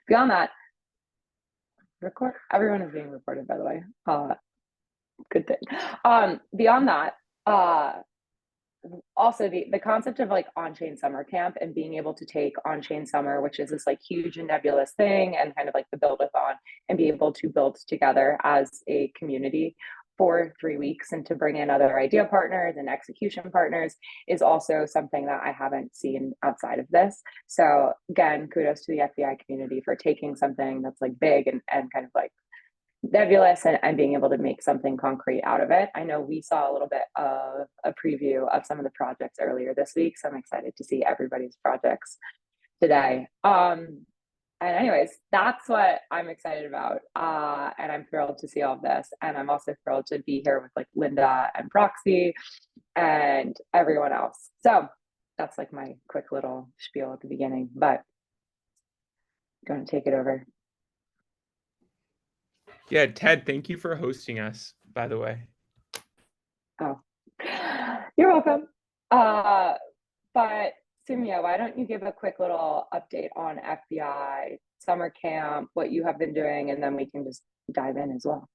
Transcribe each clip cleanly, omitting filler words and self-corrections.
Beyond that, everyone is being recorded, by the way. Good thing. Beyond that, also the concept of like on-chain summer camp and being able to take on-chain summer, which is this like huge and nebulous thing, and kind of like the build-a-thon, and be able to build together as a community for 3 weeks and to bring in other idea partners and execution partners is also something that I haven't seen outside of this. So again, kudos to the FBI community for taking something that's like big and kind of like nebulous and being able to make something concrete out of it. I know we saw a little bit of a preview of some of the projects earlier this week, so I'm excited to see everybody's projects today. And anyways, that's what I'm excited about. And I'm thrilled to see all of this. And I'm also thrilled to be here with like Linda and Proxy and everyone else. So that's like my quick little spiel at the beginning, but I'm going to take it over. Yeah, Ted, thank you for hosting us, by the way. Oh, you're welcome. But Sumia, why don't you give a quick little update on FBI, summer camp, what you have been doing, and then we can just dive in as well.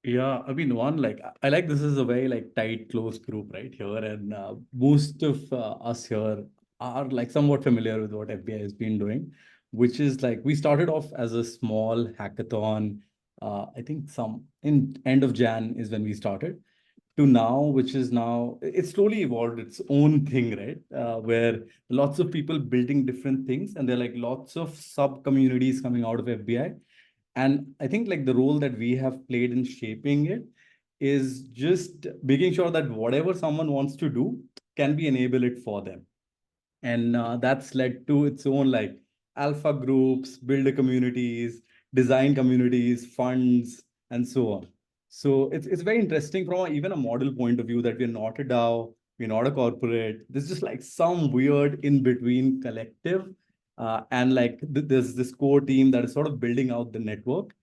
Yeah, I mean, I like this is a very like tight, close group right here, and most of us here are like somewhat familiar with what FBI has been doing, which is like we started off as a small hackathon. I think some in end of Jan is when we started, to now, which is now it's slowly evolved its own thing, right? Where lots of people building different things, and there are like lots of sub communities coming out of FBI. And I think like the role that we have played in shaping it is just making sure that whatever someone wants to do can be enable it for them. And that's led to its own like alpha groups, builder communities, design communities, funds, and so on. So it's very interesting from even a model point of view that we're not a DAO, we're not a corporate. There's just like some weird in between collective, and like there's this core team that is sort of building out the network.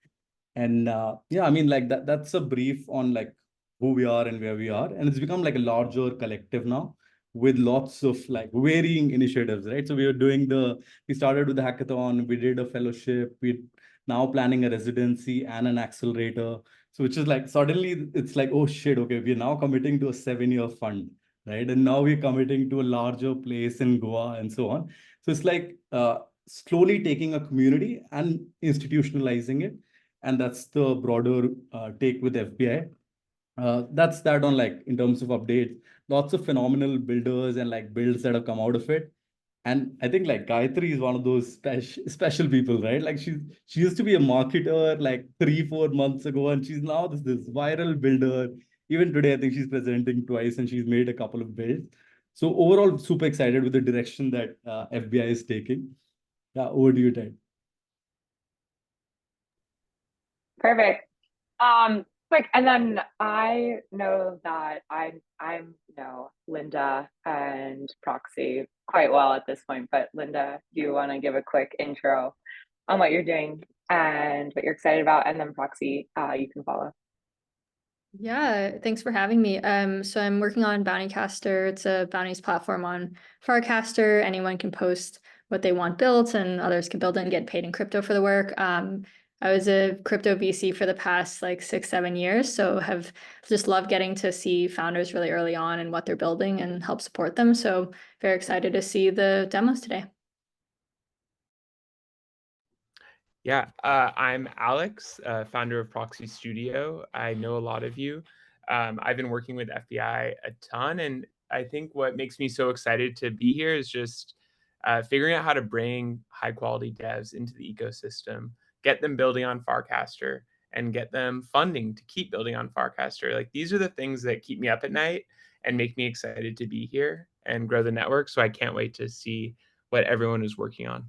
And yeah, I mean like that's a brief on like who we are and where we are, and it's become like a larger collective now with lots of like varying initiatives, right? So we started with the hackathon, we did a fellowship, we now planning a residency and an accelerator. So which is like suddenly it's like, oh shit, okay, we're now committing to a 7-year fund, right? And now we're committing to a larger place in Goa and so on. So it's like slowly taking a community and institutionalizing it. And that's the broader take with FBI. That's that on like in terms of updates. Lots of phenomenal builders and like builds that have come out of it. And I think like Gayatri is one of those special people, right? Like she used to be a marketer like 3-4 months ago, and she's now this viral builder. Even today, I think she's presenting twice, and she's made a couple of builds. So overall, super excited with the direction that FBI is taking. Yeah, over to you, Ted. Perfect. Quick, and then I know that I know Linda and Proxy quite well at this point, but Linda, do you want to give a quick intro on what you're doing and what you're excited about, and then Proxy, you can follow. Yeah, thanks for having me. So I'm working on Bountycaster. It's a bounties platform on Farcaster. Anyone can post what they want built, and others can build it and get paid in crypto for the work. I was a crypto VC for the past like 6-7 years, so have just loved getting to see founders really early on and what they're building and help support them. So very excited to see the demos today. Yeah, I'm Alex, founder of Proxy Studio. I know a lot of you. I've been working with FBI a ton, and I think what makes me so excited to be here is just figuring out how to bring high quality devs into the ecosystem, get them building on Farcaster, and get them funding to keep building on Farcaster. Like these are the things that keep me up at night and make me excited to be here and grow the network. So I can't wait to see what everyone is working on.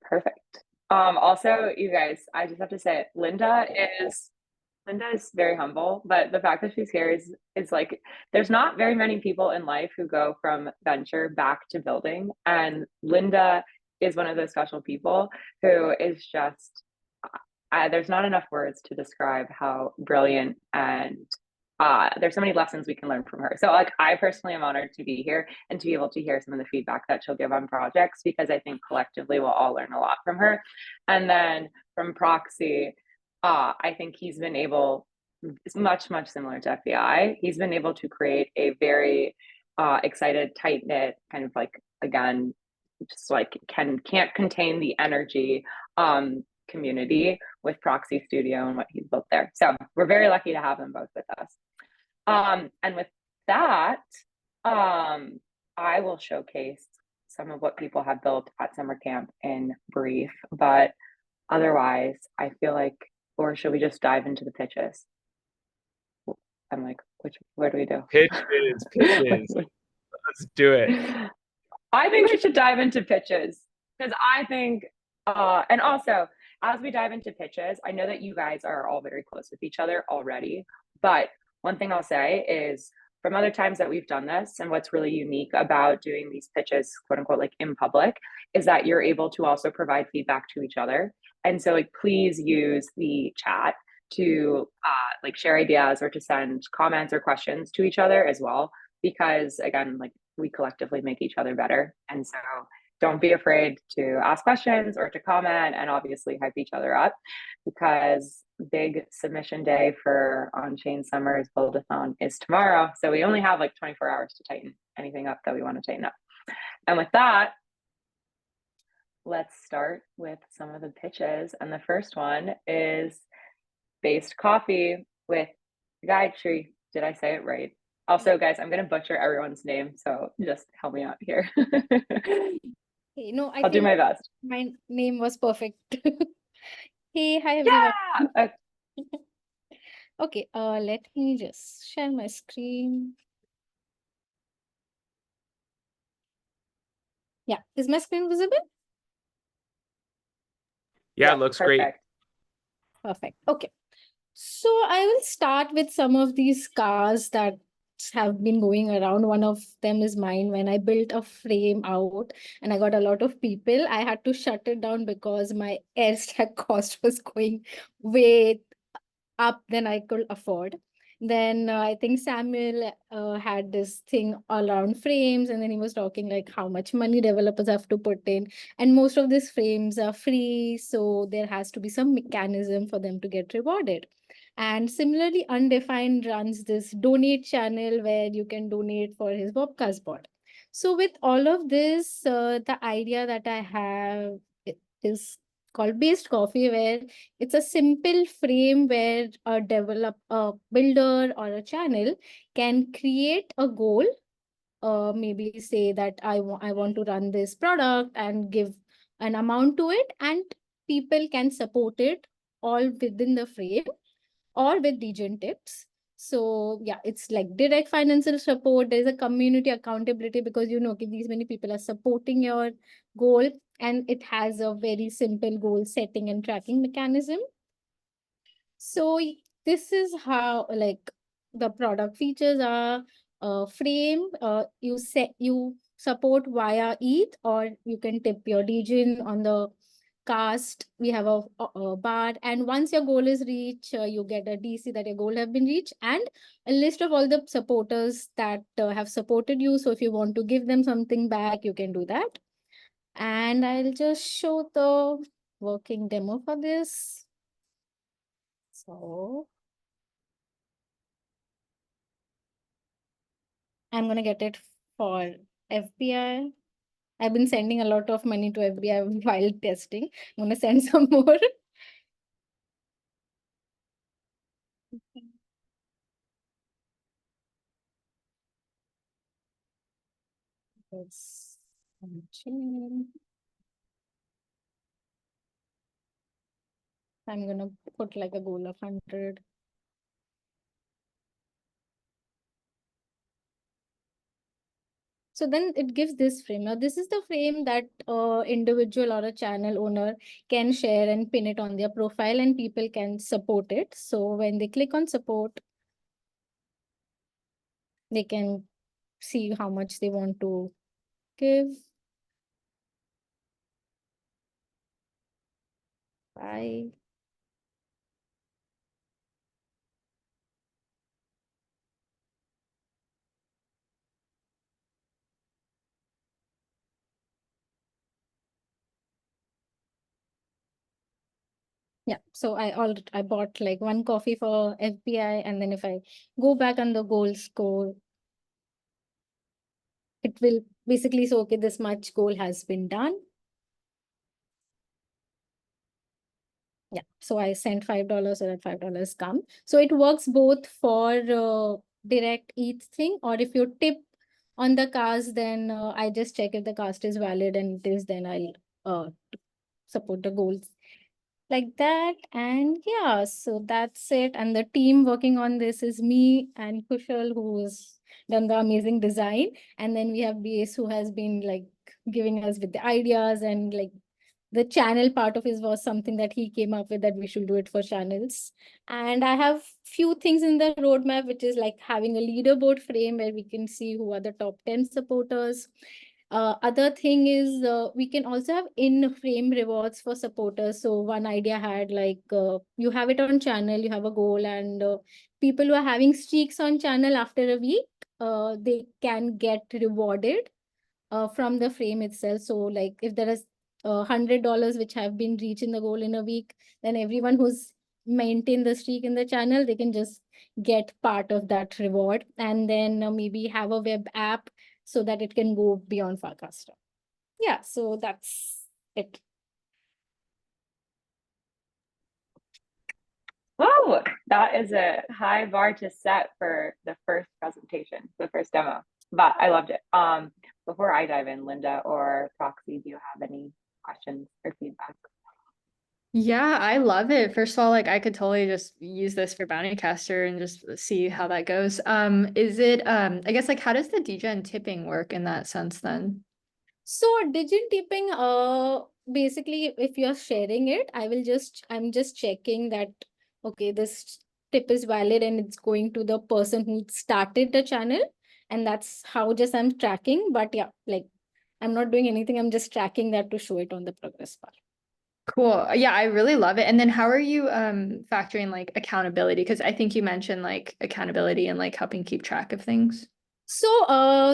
Perfect. Also, you guys, I just have to say, Linda is very humble, but the fact that she's here is like, there's not very many people in life who go from venture back to building, and Linda is one of those special people who is just, there's not enough words to describe how brilliant and there's so many lessons we can learn from her. So like I personally am honored to be here and to be able to hear some of the feedback that she'll give on projects, because I think collectively we'll all learn a lot from her. And then from Proxy, I think he's been able, it's much similar to FBI. He's been able to create a very excited, tight knit kind of like, again, just like can't contain the energy community with Proxy Studio and what he's built there. So we're very lucky to have them both with us. And with that, I will showcase some of what people have built at Summercamp in brief, but otherwise I feel like, or should we just dive into the pitches? I'm like, where do we do? Pitches. Let's do it. I think we should dive into pitches, because I think, and also as we dive into pitches, I know that you guys are all very close with each other already, but one thing I'll say is from other times that we've done this, and what's really unique about doing these pitches, quote unquote, like in public, is that you're able to also provide feedback to each other. And so like, please use the chat to like share ideas or to send comments or questions to each other as well, because again, like we collectively make each other better. And so don't be afraid to ask questions or to comment, and obviously hype each other up, because big submission day for Onchain Summer's Build-a-thon is tomorrow. So we only have like 24 hours to tighten anything up that we want to tighten up. And with that, let's start with some of the pitches. And the first one is Based Coffee with Gayatri. Did I say it right? Also, guys, I'm going to butcher everyone's name, so just help me out here. Hey, no, I'll do my best. my name was perfect. Hey, hi everyone. Yeah. Okay, let me just share my screen. Yeah, is my screen visible? Yeah, it looks great. Perfect. Okay. So I will start with some of these cars that have been going around. One of them is mine. When I built a frame out and I got a lot of people, I had to shut it down because my airstack cost was going way up than I could afford. Then I think Samuel had this thing around frames, and then he was talking like how much money developers have to put in. And most of these frames are free, so there has to be some mechanism for them to get rewarded. And similarly, Undefined runs this donate channel where you can donate for his Bobcast bot. So with all of this, the idea that I have is called Based Coffee, where it's a simple frame where a builder or a channel can create a goal. Maybe say that I want to run this product and give an amount to it, and people can support it all within the frame or with region tips. So yeah, it's like direct financial support. There's a community accountability because these many people are supporting your goal, and it has a very simple goal setting and tracking mechanism. So this is how like the product features are frame. You support via ETH, or you can tip your region on the cast. We have a bar, and once your goal is reached, you get a DC that your goal have been reached, and a list of all the supporters that have supported you. So if you want to give them something back, you can do that. And I'll just show the working demo for this. So I'm gonna get it for FBI. I've been sending a lot of money to FBI while testing. I'm gonna send some more. Let's Onchain. I'm gonna put like a goal of 100. So then it gives this frame. Now this is the frame that individual or a channel owner can share and pin it on their profile, and people can support it. So when they click on support, they can see how much they want to give. Bye. Yeah, so I bought like one coffee for FBI, and then if I go back on the goal score, it will basically say, okay, this much goal has been done. Yeah, so I sent $5 so that $5 come. So it works both for direct each thing, or if you tip on the cast, then I just check if the cast is valid, and it is, then I'll support the goals like that. And yeah, so that's it. And the team working on this is me and Kushal, who's done the amazing design. And then we have BS, who has been like giving us with the ideas, and like the channel part of it was something that he came up with, that we should do it for channels. And I have few things in the roadmap, which is like having a leaderboard frame where we can see who are the top 10 supporters. Other thing is we can also have in-frame rewards for supporters. So one idea had like you have it on channel, you have a goal, and people who are having streaks on channel after a week, they can get rewarded from the frame itself. So like if there is $100 which have been reaching the goal in a week, then everyone who's maintained the streak in the channel, they can just get part of that reward. And then maybe have a web app so that it can go beyond Farcaster. Yeah, so that's it. Whoa, that is a high bar to set for the first presentation, the first demo. But I loved it. Before I dive in, Linda or Proxy, do you have any questions or feedback? Yeah, I love it. First of all, like I could totally just use this for Bountycaster and just see how that goes. Is it I guess like how does the degen tipping work in that sense then? So digit tipping, basically if you're sharing it, I'm just checking that, okay, this tip is valid and it's going to the person who started the channel. And that's how just I'm tracking. But yeah, like I'm not doing anything. I'm just tracking that to show it on the progress bar. Cool. Yeah, I really love it. And then how are you factoring like accountability? Because I think you mentioned like accountability and like helping keep track of things. So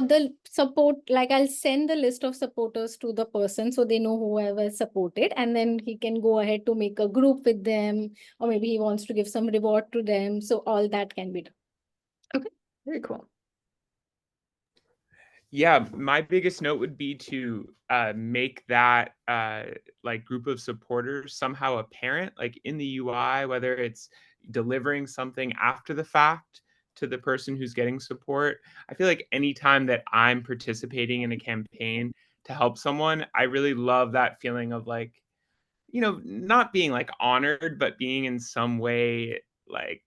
the support, like I'll send the list of supporters to the person so they know whoever supported, and then he can go ahead to make a group with them, or maybe he wants to give some reward to them. So all that can be done. Okay, very cool. Yeah, my biggest note would be to make that like group of supporters somehow apparent, like in the UI, whether it's delivering something after the fact to the person who's getting support. I feel like anytime that I'm participating in a campaign to help someone, I really love that feeling of like, not being like honored, but being in some way like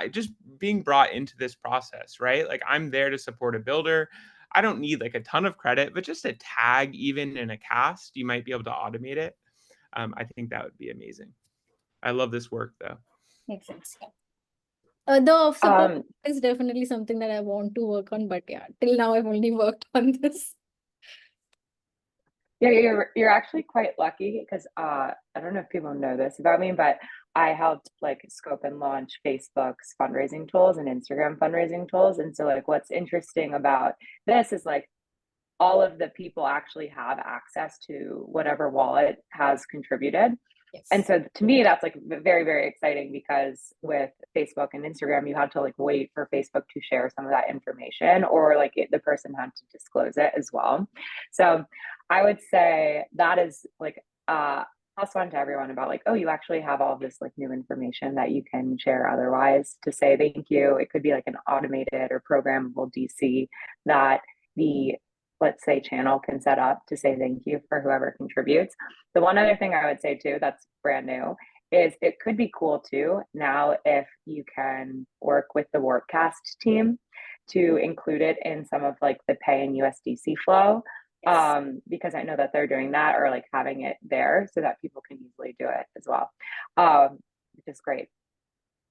just being brought into this process, right? Like I'm there to support a builder. I don't need like a ton of credit, but just a tag, even in a cast, you might be able to automate it. I think that would be amazing. I love this work though. Makes sense. The support is definitely something that I want to work on, but yeah, till now I've only worked on this. Yeah, you're actually quite lucky because I don't know if people know this about me, but I helped like scope and launch Facebook's fundraising tools and Instagram fundraising tools. And so like what's interesting about this is like all of the people actually have access to whatever wallet has contributed. Yes. And so to me, that's like very, very exciting because with Facebook and Instagram, you had to like wait for Facebook to share some of that information, or like the person had to disclose it as well. So I would say that is like plus one to everyone about like, oh, you actually have all this like new information that you can share otherwise to say thank you. It could be like an automated or programmable DC that the let's say channel can set up to say thank you for whoever contributes. The one other thing I would say too that's brand new is it could be cool too now if you can work with the Warpcast team to include it in some of like the pay and USDC flow. Because I know that they're doing that or like having it there so that people can easily do it as well, which is great.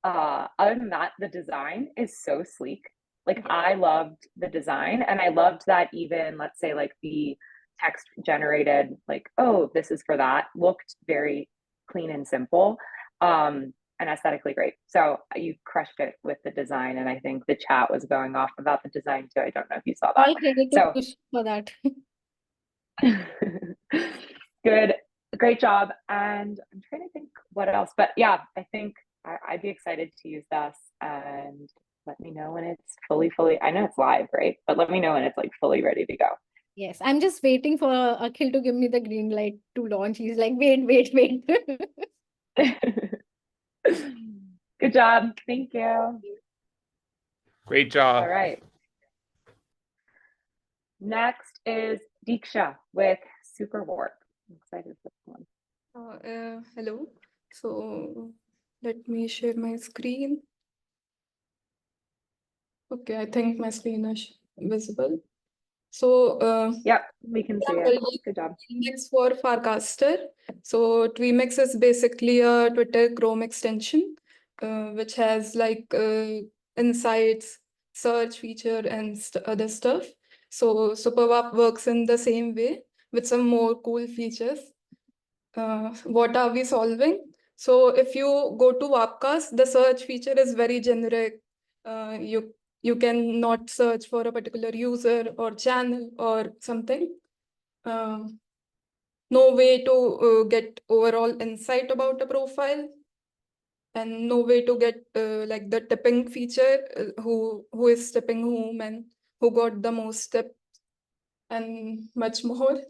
Other than that, the design is so sleek. Like I loved the design, and I loved that even let's say like the text generated like, oh, this is for that, looked very clean and simple, and aesthetically great. So you crushed it with the design, and I think the chat was going off about the design too. I don't know if you saw that. All credit to Push for that. Good, great job. And I'm trying to think what else? But yeah, I think I'd be excited to use this, and let me know when it's fully, I know it's live, right? But let me know when it's like fully ready to go. Yes, I'm just waiting for Akhil to give me the green light to launch. He's like, wait. Good job. Thank you. Great job. All right. Next is Diksha with Superwarp. I'm excited for this one. Hello. So let me share my screen. Okay, I think my screen is visible. So Yep, we can see it. Good job. Tweemix for Farcaster. So Tweemix is basically a Twitter Chrome extension, which has like insights, search feature, and other stuff. So Superwap works in the same way with some more cool features. What are we solving? So if you go to Wapcast, the search feature is very generic. You can not search for a particular user or channel or something. No way to get overall insight about a profile, and no way to get like the tipping feature, who is tipping whom and who got the most tips, and much more.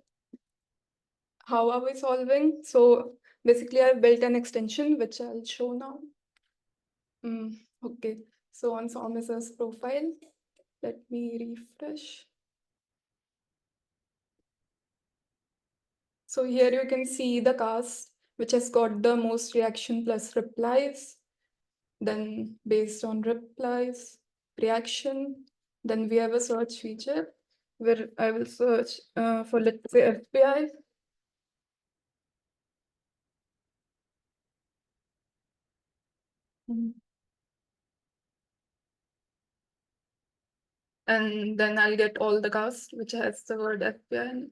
How are we solving? So basically, I've built an extension which I'll show now. Okay, so on Thomas's profile, let me refresh. So here you can see the cast, which has got the most reaction plus replies. Then based on replies, reaction, then we have a search feature where I will search for, let's say, FBI. And then I'll get all the cast which has the word FBI in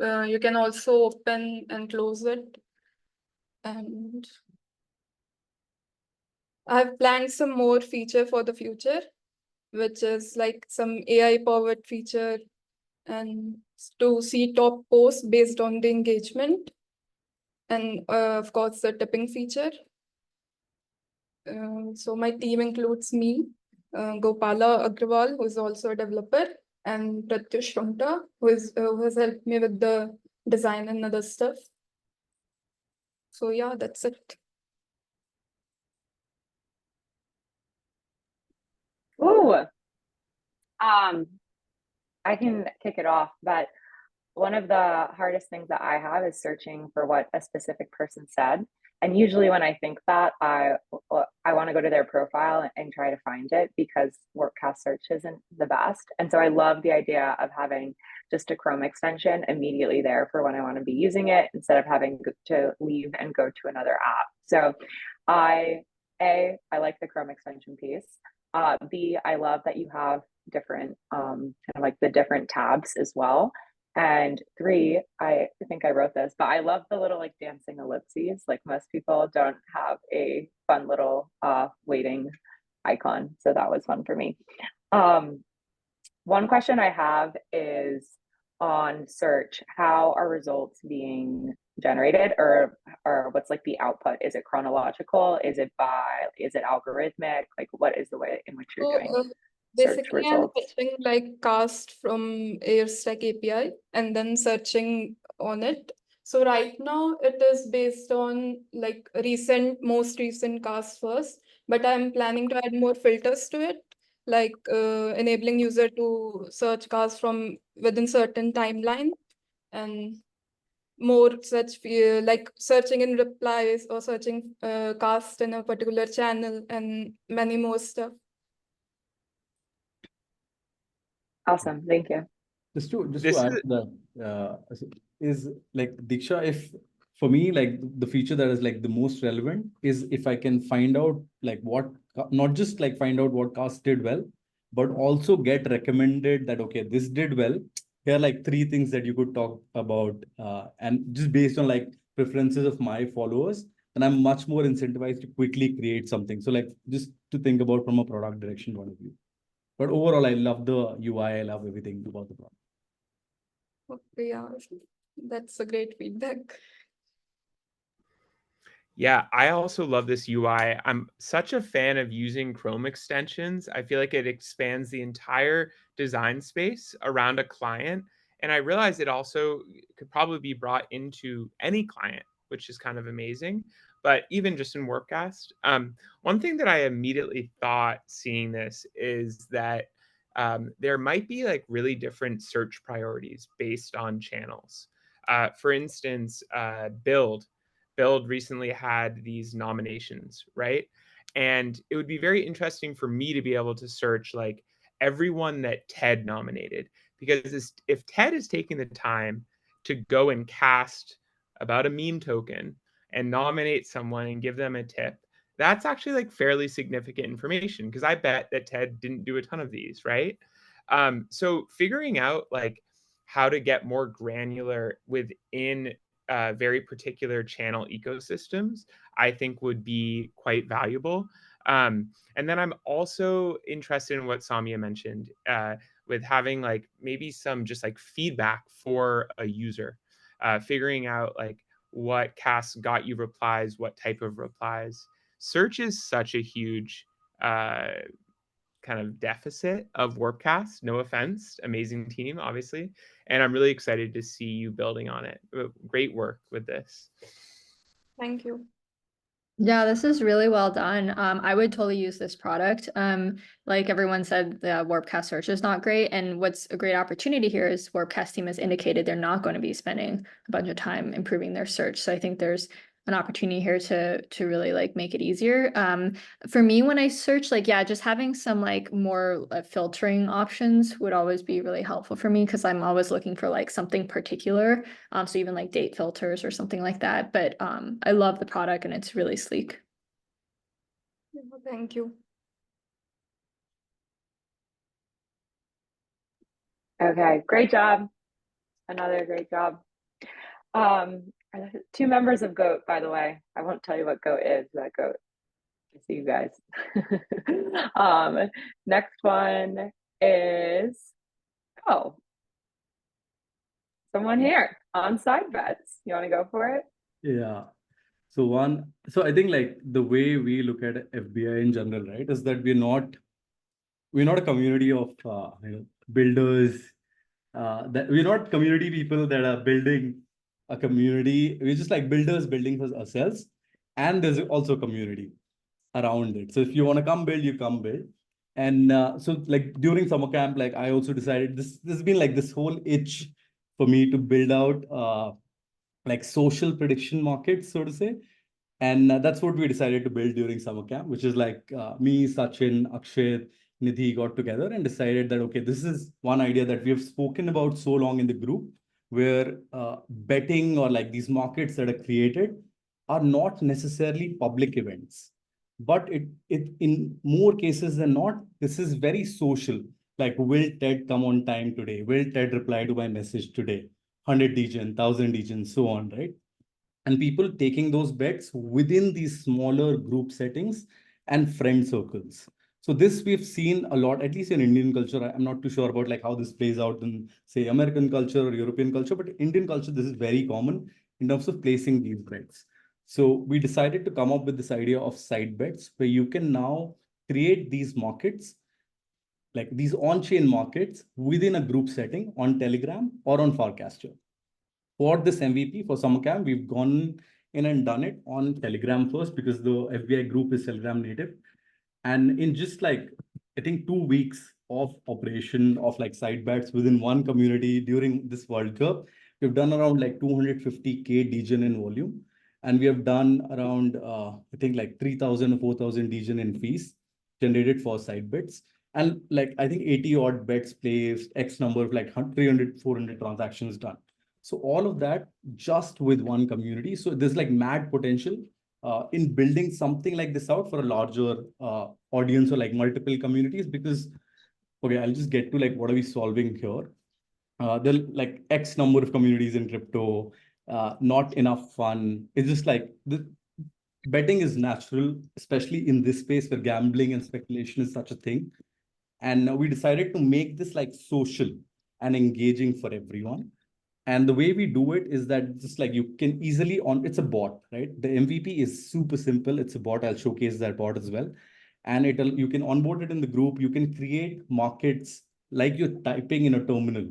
it. You can also open and close it. And I've planned some more feature for the future, which is like some AI powered feature, and to see top posts based on the engagement. And of course, the tipping feature. So my team includes me, Gopala Agrawal, who is also a developer, and Pratyush Shunta, who has helped me with the design and other stuff. So yeah, that's it. Ooh. I can kick it off, but one of the hardest things that I have is searching for what a specific person said. And usually when I think that, I want to go to their profile and try to find it, because Workcast search isn't the best. And so I love the idea of having just a Chrome extension immediately there for when I want to be using it, instead of having to leave and go to another app. So I like the Chrome extension piece. B, I love that you have different kind of like the different tabs as well. And 3, I think I wrote this, but I love the little like dancing ellipses. Like most people don't have a fun little waiting icon. So that was fun for me. One question I have is on search, how are results being generated, or what's like the output? Is it chronological? Is it algorithmic? Like what is the way in which you're doing search Basically, I'm results? fetching like cast from Airstack API and then searching on it. So right now it is based on like most recent cast first, but I'm planning to add more filters to it, like enabling user to search cast from within certain timeline, and more such like searching in replies or searching cast in a particular channel, and many more stuff. Awesome, thank you. Just to This add is- to that, is like Diksha, if for me, like the feature that is like the most relevant is if I can find out like not just like find out what cast did well, but also get recommended that, okay, this did well. Here are like 3 things that you could talk about, and just based on like preferences of my followers, and I'm much more incentivized to quickly create something. So like just to think about from a product direction point of view. But overall, I love the UI. I love everything about the product. Okay, yeah, that's a great feedback. Yeah, I also love this UI. I'm such a fan of using Chrome extensions. I feel like it expands the entire design space around a client. And I realize it also could probably be brought into any client, which is kind of amazing. But even just in Workcast, one thing that I immediately thought seeing this is that there might be like really different search priorities based on channels. For instance, Build recently had these nominations, right? And it would be very interesting for me to be able to search like everyone that Ted nominated, because if Ted is taking the time to go and cast about a meme token and nominate someone and give them a tip, that's actually like fairly significant information, because I bet that Ted didn't do a ton of these, right? So figuring out like how to get more granular within very particular channel ecosystems, I think would be quite valuable. And then I'm also interested in what Samia mentioned with having like maybe some just like feedback for a user, figuring out like what casts got you replies, what type of replies. Search is such a huge kind of deficit of Warpcast. No offense, amazing team, obviously. And I'm really excited to see you building on it. Great work with this. Thank you. Yeah, this is really well done. I would totally use this product. Like everyone said, the Warpcast search is not great. And what's a great opportunity here is Warpcast team has indicated they're not going to be spending a bunch of time improving their search. So I think there's an opportunity here to really like make it easier. For me, when I search, like, yeah, just having some like more filtering options would always be really helpful for me, because I'm always looking for like something particular. So even like date filters or something like that. But I love the product and it's really sleek. Thank you. Okay, great job. Another great job. Two members of GOAT, by the way. I won't tell you what GOAT is, that GOAT. I see you guys. Next one is, oh, someone here on side bets. You want to go for it? Yeah. So I think like the way we look at FBI in general, right, is that we're not a community of builders. That we're not community people that are building a community. We're just like builders building for ourselves, and there's also a community around it. So if you want to come build, you come build. And so like during summer camp, like I also decided this has been like this whole itch for me to build out like social prediction markets, so to say. And that's what we decided to build during summer camp, which is like me, Sachin, Akshay, Nidhi got together and decided that, okay, this is one idea that we have spoken about so long in the group, where betting or like these markets that are created are not necessarily public events. But it in more cases than not, this is very social. Like, will Ted come on time today? Will Ted reply to my message today? 100 degen, 1000 degen, so on, right? And people taking those bets within these smaller group settings and friend circles. So this we've seen a lot, at least in Indian culture. I'm not too sure about like how this plays out in, say, American culture or European culture, but Indian culture, this is very common in terms of placing these bets. So we decided to come up with this idea of side bets, where you can now create these markets, like these on-chain markets within a group setting on Telegram or on Farcaster. For this MVP for Summercamp, we've gone in and done it on Telegram first, because the FBI group is Telegram native. And in just like, I think 2 weeks of operation of like side bets within one community during this World Cup, we've done around like 250K degen in volume. And we have done around, I think like 3,000 or 4,000 degen in fees generated for side bets. And like, I think 80 odd bets placed, X number of like 300, 400 transactions done. So all of that just with one community. So there's like mad potential in building something like this out for a larger audience or like multiple communities. Because, okay, I'll just get to like, what are we solving here? There are like X number of communities in crypto, not enough fun. It's just like the betting is natural, especially in this space where gambling and speculation is such a thing. And we decided to make this like social and engaging for everyone. And the way we do it is that just like you can easily it's a bot, right? The MVP is super simple. It's a bot. I'll showcase that bot as well. And you can onboard it in the group. You can create markets like you're typing in a terminal.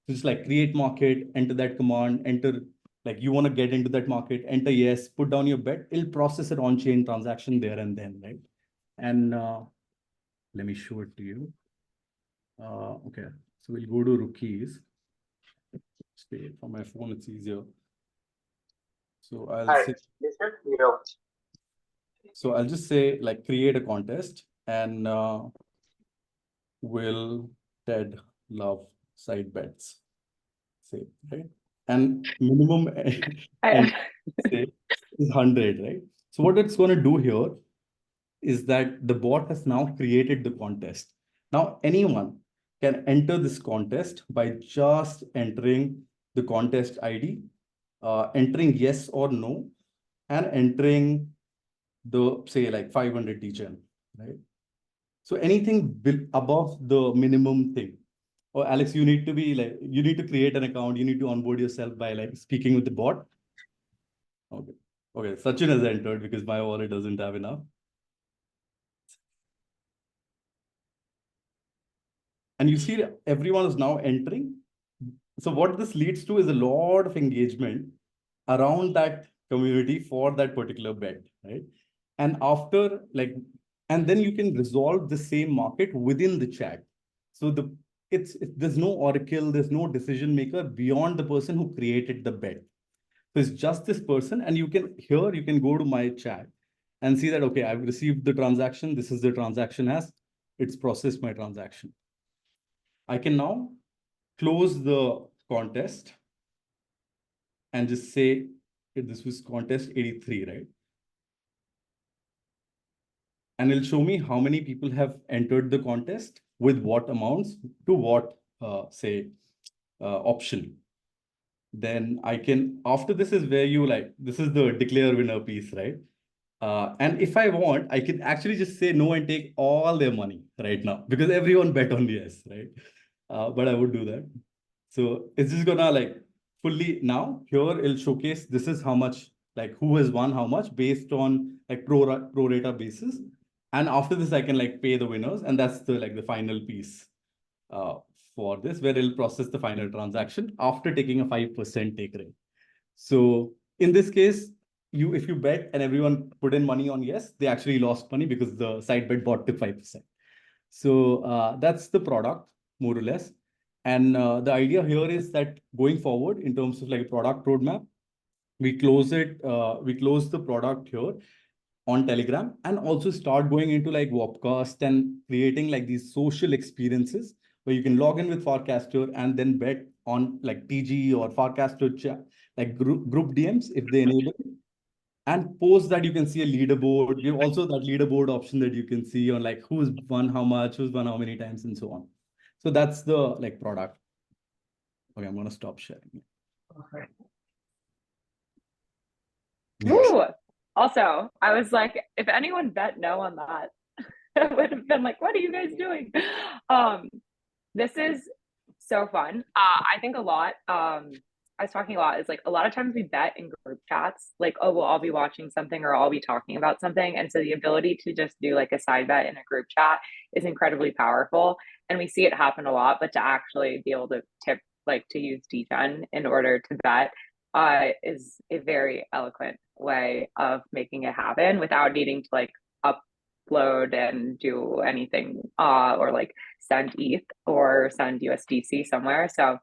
Just like create market, enter that command, enter, like you want to get into that market, enter yes, put down your bet. It'll process an on-chain transaction there and then, right? And let me show it to you. Okay, so we'll go to rookies. Stay from my phone, it's easier. So I'll just say like create a contest and will Ted love side bets? Say, right? And minimum and say is 100, right? So what it's going to do here is that the bot has now created the contest. Now anyone can enter this contest by just entering the contest ID, entering yes or no, and entering the, say, like 500 degen, right? So anything above the minimum thing. Or Alex, you need to create an account. You need to onboard yourself by like speaking with the bot. Okay. Okay, Sachin has entered because my wallet doesn't have enough. And you see everyone is now entering. So what this leads to is a lot of engagement around that community for that particular bet, right? And after and then you can resolve the same market within the chat. So there's no oracle, there's no decision maker beyond the person who created the bet. So it's just this person, and you can go to my chat and see that, okay, I've received the transaction. This is the transaction it's processed my transaction. I can now close the contest and just say this was contest 83, right? And it'll show me how many people have entered the contest with what amounts to what, option. Then I can, after this is where you this is the declare winner piece, right? And if I want, I can actually just say no and take all their money right now because everyone bet on yes, right? But I would do that. So it's just gonna fully now here it'll showcase this is how much, who has won how much based on pro rata basis. And after this, I can pay the winners, and that's the final piece for this, where it'll process the final transaction after taking a 5% take rate. So in this case, if you bet and everyone put in money on yes, they actually lost money because the side bet bot took 5%. So that's the product more or less. And the idea here is that going forward in terms of product roadmap, we close the product here on Telegram and also start going into Webcast and creating these social experiences where you can log in with Forecaster and then bet on TG or Forecaster chat, group DMs if they enable it. And post that you can see a leaderboard. You have also that leaderboard option that you can see on who's won how much, who's won how many times, and so on. So that's the product. Okay, I'm gonna stop sharing. Okay. Ooh. Also, I was like, if anyone bet no on that, I would have been like, what are you guys doing? This is so fun. I think a lot, I was talking a lot, is a lot of times we bet in group chats, oh, we'll all be watching something or I'll be talking about something. And so the ability to just do a side bet in a group chat is incredibly powerful. And we see it happen a lot, but to actually be able to tip, to use degen in order to bet is a very eloquent way of making it happen without needing to upload and do anything or send ETH or send USDC somewhere. So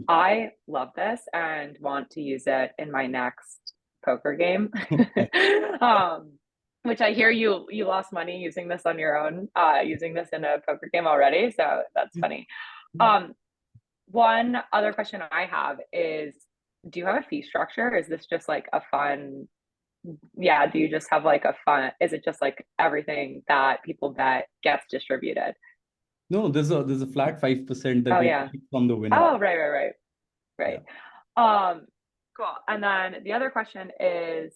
I love this and want to use it in my next poker game. Which I hear you lost money using this on your own, using this in a poker game already. So that's funny. One other question I have is, do you have a fee structure? Is this just a fun, do you just have a fun, is it just everything that people bet gets distributed? No, there's a flat 5% that we take from the winner. Oh, right. Yeah. Cool. And then the other question is,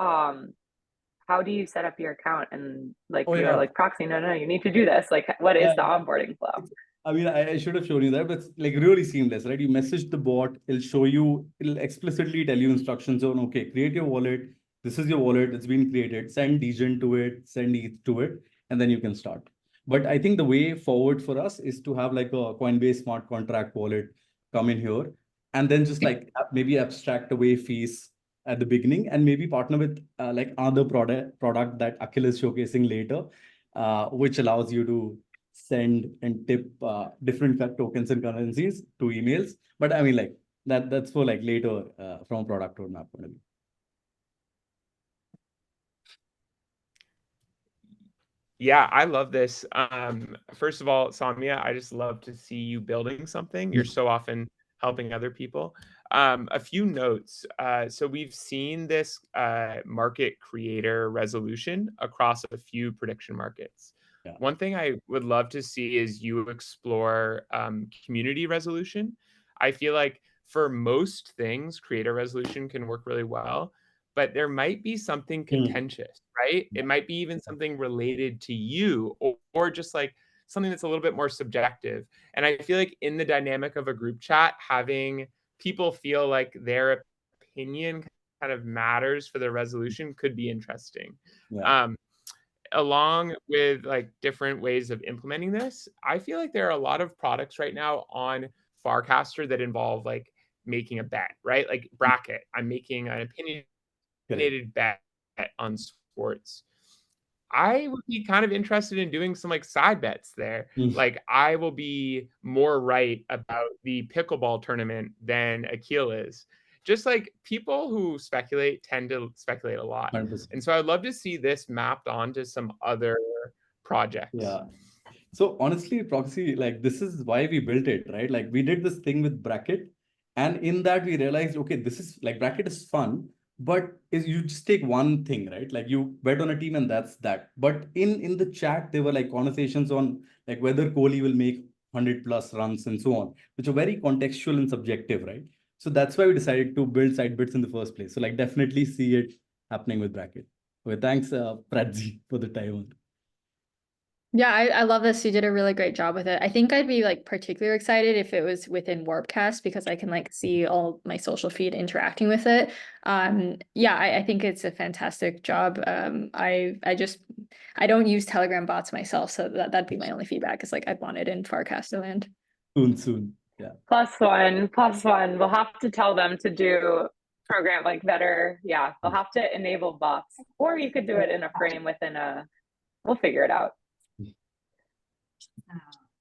how do you set up your account and you're proxy? No, you need to do this. What is the onboarding flow? I mean, I should have shown you that, but it's like really seamless, right? You message the bot, it'll show you, it'll explicitly tell you instructions on, okay, create your wallet. This is your wallet, it's been created. Send DGen to it, send ETH to it, and then you can start. But I think the way forward for us is to have like a Coinbase smart contract wallet come in here, and then just like maybe abstract away fees at the beginning, and maybe partner with like another product that Akhil is showcasing later, which allows you to send and tip different tokens and currencies to emails. But I mean, like that's for like later from a product roadmap point of view. Yeah, I love this. First of all, Samya, I just love to see you building something. You're so often helping other people. A few notes. So we've seen this market creator resolution across a few prediction markets. Yeah. One thing I would love to see is you explore community resolution. I feel like for most things, creator resolution can work really well, but there might be something contentious, right? It might be even something related to you, or just like something that's a little bit more subjective. And I feel like in the dynamic of a group chat, having people feel like their opinion kind of matters for the resolution could be interesting. Yeah. Along with like different ways of implementing this, I feel like there are a lot of products right now on Farcaster that involve like making a bet, right? Like bracket. I'm making an opinionated bet on sports. I would be kind of interested in doing some like side bets there. Like I will be more right about the pickleball tournament than Akil is. Just like people who speculate tend to speculate a lot. 100%. And so I'd love to see this mapped onto some other projects. Yeah. So honestly, Proxy, like this is why we built it, right? Like we did this thing with Bracket, and in that we realized, okay, this is like Bracket is fun, but is you just take one thing, right? Like you bet on a team and that's that. But in the chat, there were like conversations on like whether Kohli will make 100 plus runs and so on, which are very contextual and subjective, right? So that's why we decided to build side bets in the first place. So like definitely see it happening with Bracket. Okay, thanks, Pradzi, for the time on. Yeah, I love this. You did a really great job with it. I think I'd be like particularly excited if it was within Warpcast because I can like see all my social feed interacting with it. Yeah, I think it's a fantastic job. I don't use Telegram bots myself, so that'd be my only feedback is like I'd want it in Farcaster land. Soon. Yeah. +1. We'll have to tell them to do program like better. Yeah, they'll have to enable bots, or you could do it in a frame within a. We'll figure it out.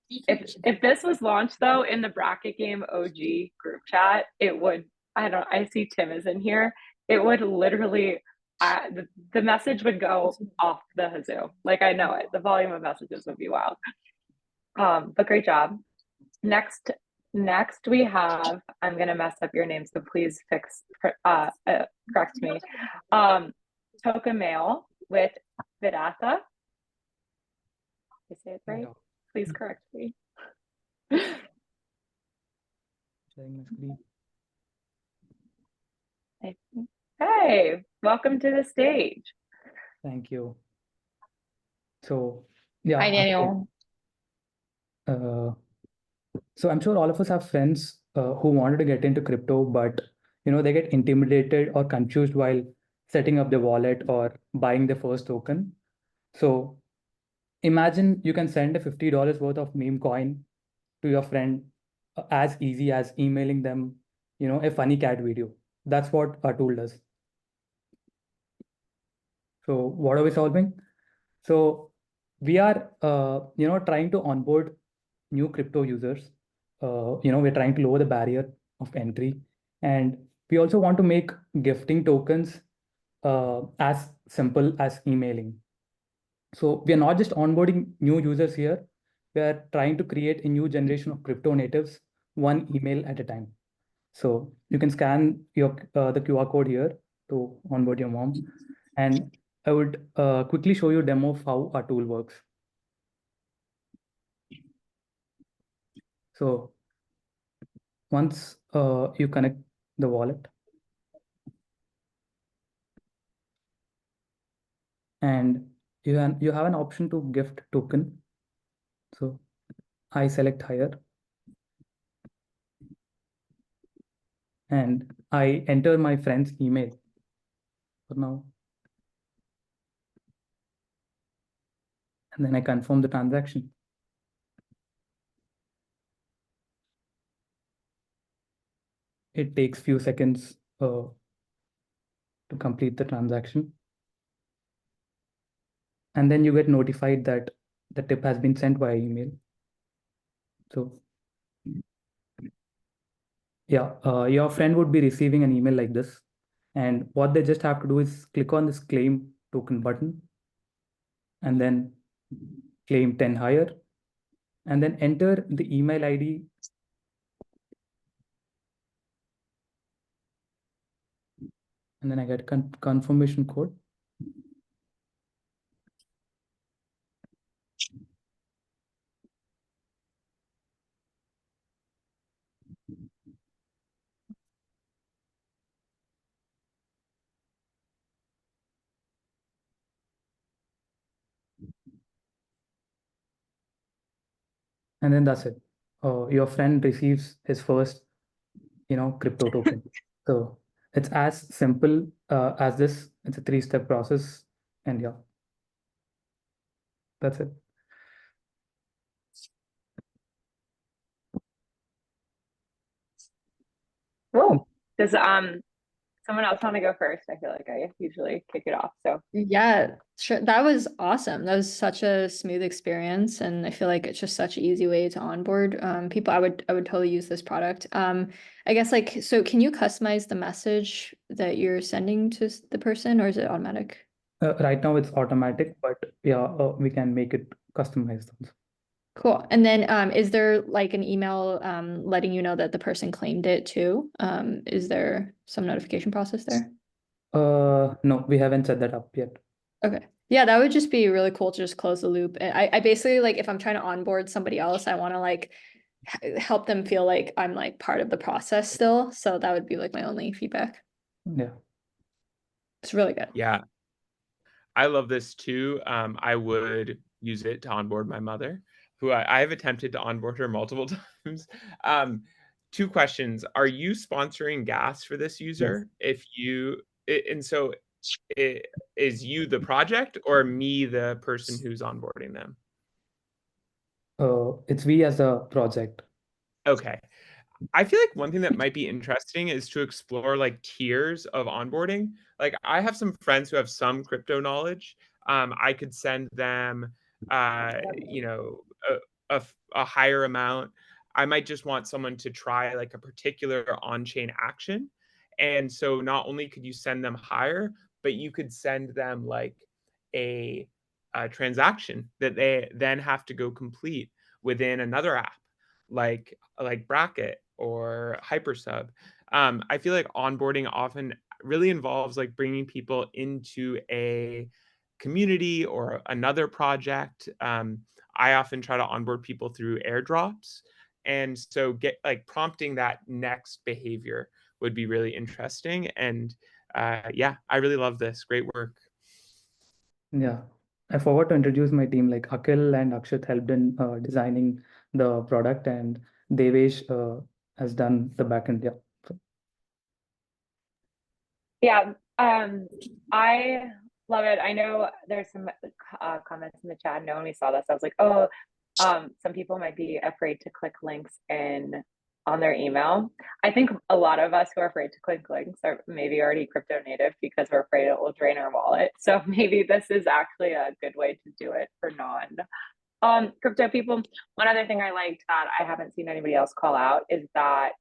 If this was launched though in the bracket game OG group chat, it would. I see Tim is in here. It would literally. The message would go off the hazoo. Like I know it. The volume of messages would be wild. But great job. Next we have, I'm gonna mess up your name, so please correct me. Toka Mail with Vidata. Did I say it right? Please correct me. Sharing my screen. Hey, welcome to the stage. Thank you. So, yeah. Hi, Daniel. So I'm sure all of us have friends who wanted to get into crypto, but they get intimidated or confused while setting up their wallet or buying their first token. So imagine you can send a $50 worth of meme coin to your friend as easy as emailing them, a funny cat video. That's what our tool does. So what are we solving? So we are, trying to onboard new crypto users. We're trying to lower the barrier of entry, and we also want to make gifting tokens as simple as emailing. So we are not just onboarding new users here. We are trying to create a new generation of crypto natives, one email at a time. So you can scan the QR code here to onboard your mom. And I would quickly show you a demo of how our tool works. So once you connect the wallet, and you have an option to gift token. So I select hire and I enter my friend's email for now. And then I confirm the transaction. It takes few seconds to complete the transaction. And then you get notified that the tip has been sent via email. So yeah, your friend would be receiving an email like this. And what they just have to do is click on this claim token button and then claim 10 higher and then enter the email ID and then I get confirmation code. And then that's it. Your friend receives his first, crypto token. So it's as simple as this. It's a 3-step process. And yeah, that's it. Cool. Does someone else want to go first? I feel like I usually kick it off. So Yeah, sure. That was awesome. That was such a smooth experience, and I feel like it's just such an easy way to onboard people. I would totally use this product. I guess so can you customize the message that you're sending to the person, or is it automatic? Right now it's automatic, but yeah, we can make it customized also. Cool. And then is there like an email letting you know that the person claimed it too? Is there some notification process there? No, we haven't set that up yet. Okay. Yeah, that would just be really cool to just close the loop. And I basically like if I'm trying to onboard somebody else, I want to like help them feel like I'm like part of the process still. So that would be like my only feedback. Yeah. It's really good. Yeah. I love this too. I would use it to onboard my mother, who I have attempted to onboard her multiple times. 2 questions. Are you sponsoring gas for this user? If you, and so is you the project or me the person who's onboarding them? It's we as a project. Okay. I feel like one thing that might be interesting is to explore like tiers of onboarding. Like I have some friends who have some crypto knowledge. I could send them, you know, a higher amount. I might just want someone to try like a particular on-chain action. And so not only could you send them higher, but you could send them like a transaction that they then have to go complete within another app like Bracket or Hypersub. I feel like onboarding often really involves like bringing people into a community or another project. I often try to onboard people through airdrops. And so get like prompting that next behavior would be really interesting. And yeah, I really love this. Great work. Yeah. I forgot to introduce my team. Like Akhil and Akshat helped in designing the product, and Devesh has done the backend. Yeah. So, yeah, I love it. I know there's some comments in the chat. No, when we saw this, I was like, oh, some people might be afraid to click links in on their email. I think a lot of us who are afraid to click links are maybe already crypto native because we're afraid it will drain our wallet. So maybe this is actually a good way to do it for non crypto people. One other thing I liked that I haven't seen anybody else call out is that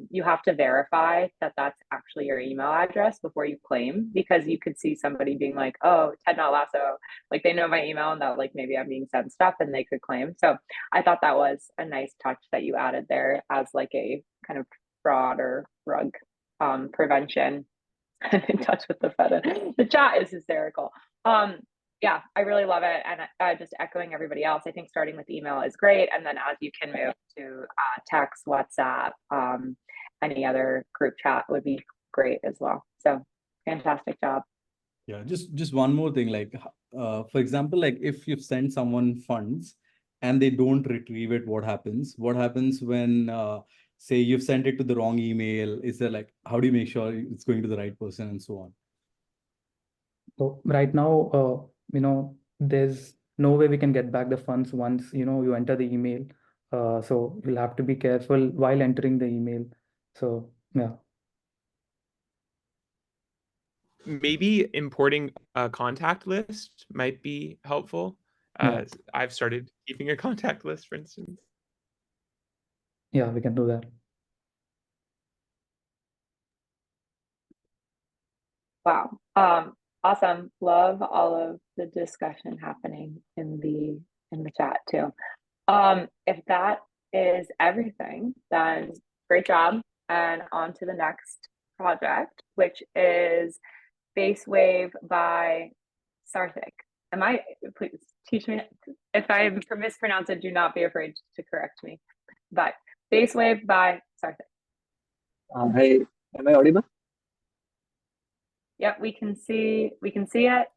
you have to verify that that's actually your email address before you claim, because you could see somebody being like, oh, Ted Not Lasso, like they know my email and that like maybe I'm being sent stuff and they could claim. So I thought that was a nice touch that you added there as like a kind of fraud or rug prevention. I'm in touch with the Fed. The chat is hysterical. Yeah, I really love it. And just echoing everybody else, I think starting with email is great. And then as you can move to text, WhatsApp, any other group chat would be great as well. So fantastic job. Yeah, just one more thing, like for example, like if you send someone funds and they don't retrieve it, what happens? What happens when, say, you've sent it to the wrong email? Is there like, how do you make sure it's going to the right person and so on? So right now, there's no way we can get back the funds once, you enter the email. So you'll have to be careful while entering the email. So yeah. Maybe importing a contact list might be helpful. Yeah. I've started keeping a contact list, for instance. Yeah, we can do that. Wow. Awesome. Love all of the discussion happening in the chat too. If that is everything, then great job. And on to the next project, which is Base Wave by Sarthik. Please teach me if I mispronounce it, do not be afraid to correct me. But Base Wave by Sarthik. Hi, am I audible? Yep, we can see it.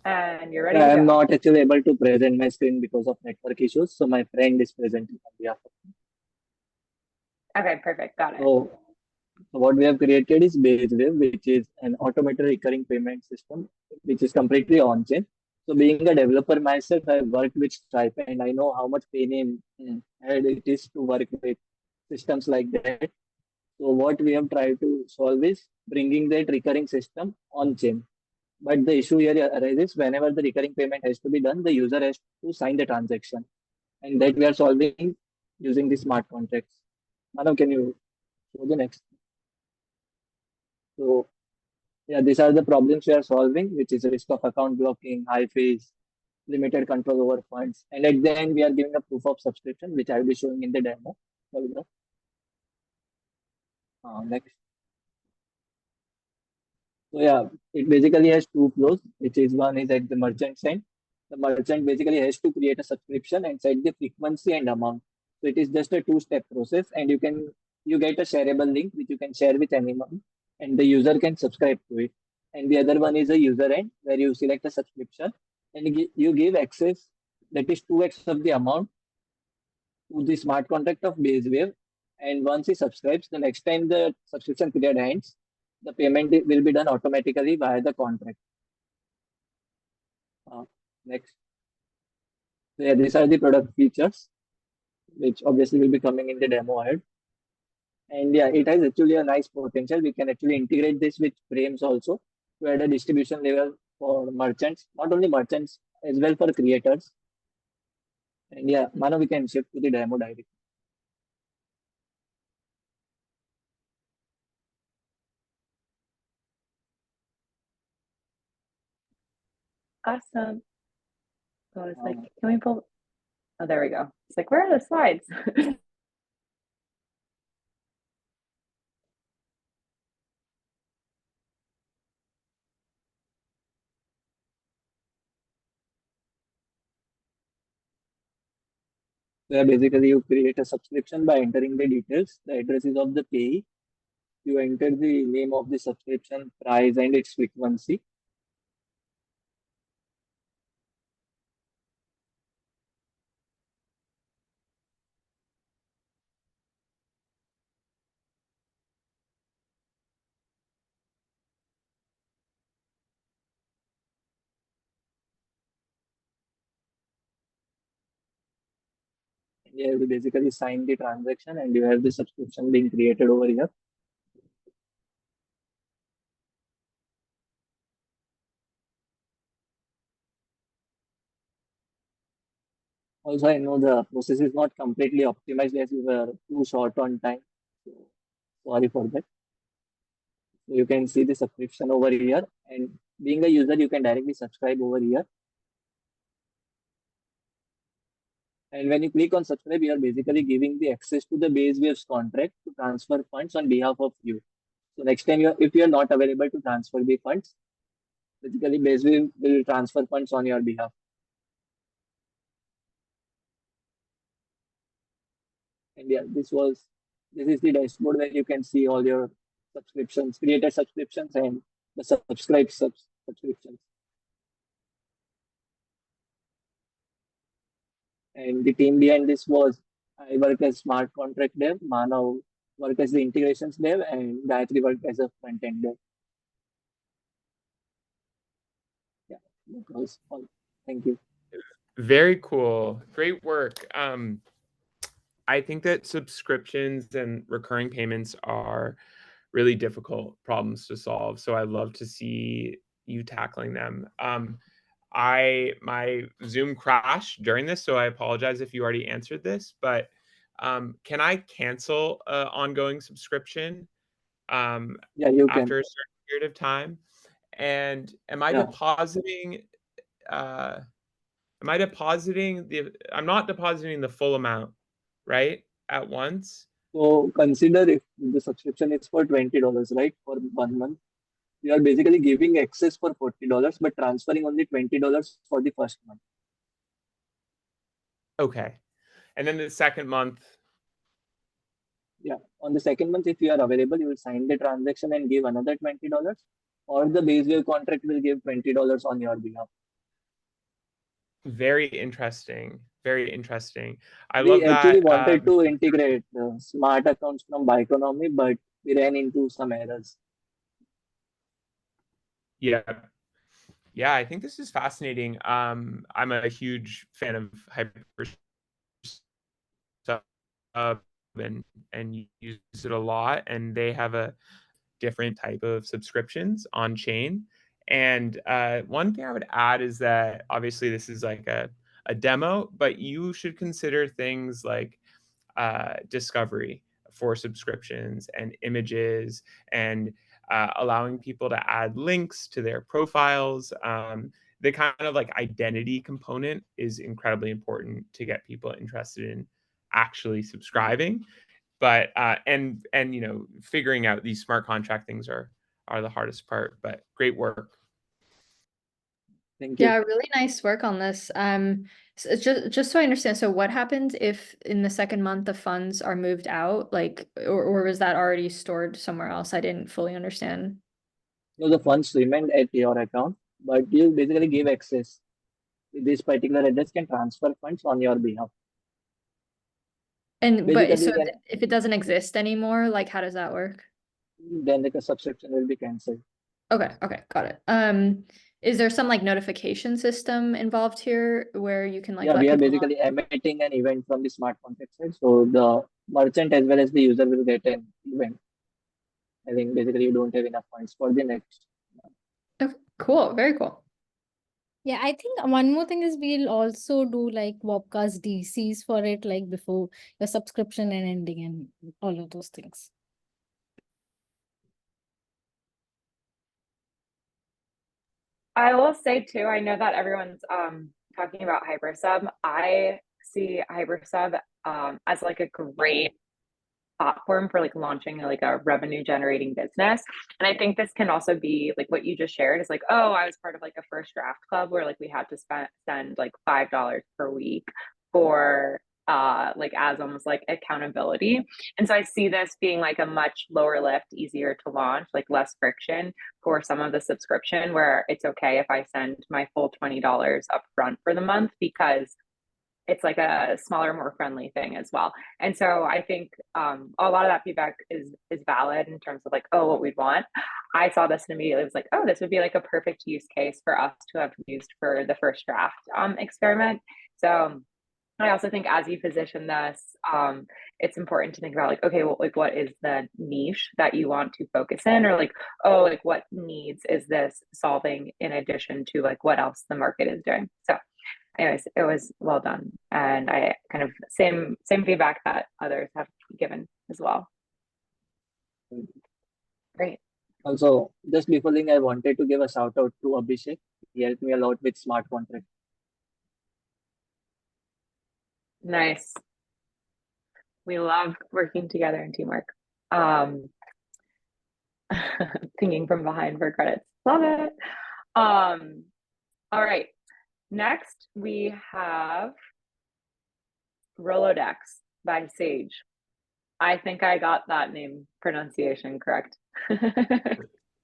And you're ready Yeah, to I'm go. not actually able to present my screen because of network issues, so my friend is presenting on behalf of me. Okay, perfect. Got it. So what we have created is BaseWave, which is an automated recurring payment system, which is completely on-chain. So being a developer myself, I worked with Stripe and I know how much pain in head it is to work with systems like that. So what we have tried to solve is bringing that recurring system on-chain. But the issue here arises whenever the recurring payment has to be done, the user has to sign the transaction. And that we are solving using the smart contracts. Manav, can you show the next? So yeah, these are the problems we are solving, which is risk of account blocking, high fees, limited control over funds. And at the end, we are giving a proof of subscription, which I will be showing in the demo. Next. So yeah, it basically has two flows, which is one is at the merchant side. The merchant basically has to create a subscription and set the frequency and amount. So it is just a two-step process, and you get a shareable link which you can share with anyone, and the user can subscribe to it. And the other one is a user end where you select a subscription and you give access that is 2x of the amount to the smart contract of BaseWave. And once he subscribes, the next time the subscription period ends, the payment will be done automatically via the contract. Next. So yeah, these are the product features, which obviously will be coming in the demo ahead. And yeah, it has actually a nice potential. We can actually integrate this with frames also to add a distribution level for merchants, not only merchants, as well for creators. And yeah, Mano, we can shift to the demo directly. Awesome. So it's like, can we pull? Oh, there we go. It's like, where are the slides? Where basically you create a subscription by entering the details, the addresses of the payee. You enter the name of the subscription, price, and its frequency. You have to basically sign the transaction and you have the subscription being created over here. Also, I know the process is not completely optimized as we were too short on time. So sorry for that. So you can see the subscription over here, and being a user, you can directly subscribe over here. And when you click on subscribe, you are basically giving the access to the BaseWave's contract to transfer funds on behalf of you. So next time, if you are not available to transfer the funds, basically BaseWave will transfer funds on your behalf. And yeah, this is the dashboard where you can see all your subscriptions, created subscriptions, and the subscriptions. And the team behind this was I work as smart contract dev, Manav work as the integrations dev, and Gayatri work as a front end dev. Yeah, that was all. Thank you. Very cool. Great work. I think that subscriptions and recurring payments are really difficult problems to solve. So I love to see you tackling them. My Zoom crashed during this, so I apologize if you already answered this, but can I cancel an ongoing subscription Yeah, you can. after a certain period of time? And am I Yeah. depositing I'm not depositing the full amount, right? At once? So consider if the subscription is for $20, right, for 1 month. You are basically giving access for $40, but transferring only $20 for the first month. Okay. And then the second month. Yeah. On the second month, if you are available, you will sign the transaction and give another $20, or the base wave contract will give $20 on your behalf. Very interesting. Very interesting. I We love actually that. wanted to integrate smart accounts from Bioeconomy, but we ran into some errors. Yeah. Yeah, I think this is fascinating. I'm a huge fan of Hypersub and use it a lot, and they have a different type of subscriptions on chain. And one thing I would add is that obviously this is like a demo, but you should consider things like discovery for subscriptions and images and allowing people to add links to their profiles. The kind of like identity component is incredibly important to get people interested in actually subscribing. But and you know, figuring out these smart contract things are the hardest part. But great work. Thank you. Yeah, really nice work on this. So just so I understand, so what happens if in the second month the funds are moved out, like, or was that already stored somewhere else? I didn't fully understand. So the funds remain at your account, but you basically give access. This particular address can transfer funds on your behalf. And but Basically, so when if it doesn't exist anymore, like how does that work? then the subscription will be cancelled. Okay, got it. Is there some like notification system involved here where you can like Yeah, let we are people know? basically emitting an event from the smart contract side. So the merchant as well as the user will get an event. I think basically you don't have enough funds for the next. Okay, cool, very cool. Yeah, I think one more thing is we'll also do like Webcast DCs for it, like before your subscription and ending and all of those things. I will say too, I know that everyone's talking about Hypersub. I see Hypersub as like a great platform for like launching like a revenue generating business. And I think this can also be like what you just shared is like, oh, I was part of like a first draft club where like we had to spend like $5 per week for like as almost like accountability. And so I see this being like a much lower lift, easier to launch, like less friction for some of the subscription where it's okay if I send my full $20 up front for the month because it's like a smaller, more friendly thing as well. And so I think a lot of that feedback is valid in terms of like, oh, what we'd want. I saw this and immediately was like, oh, this would be like a perfect use case for us to have used for the first draft experiment. So I also think as you position this, it's important to think about like, okay, well, like what is the niche that you want to focus in, or like, oh, like what needs is this solving in addition to like what else the market is doing. So anyways, it was well done. And I kind of same feedback that others have given as well. Great. Also, just before thing, I wanted to give a shout out to Abhishek. He helped me a lot with smart contract. Nice. We love working together in teamwork. Thinking from behind for credits. Love it. All right. Next, we have Rolodex by Sage. I think I got that name pronunciation correct. Oh,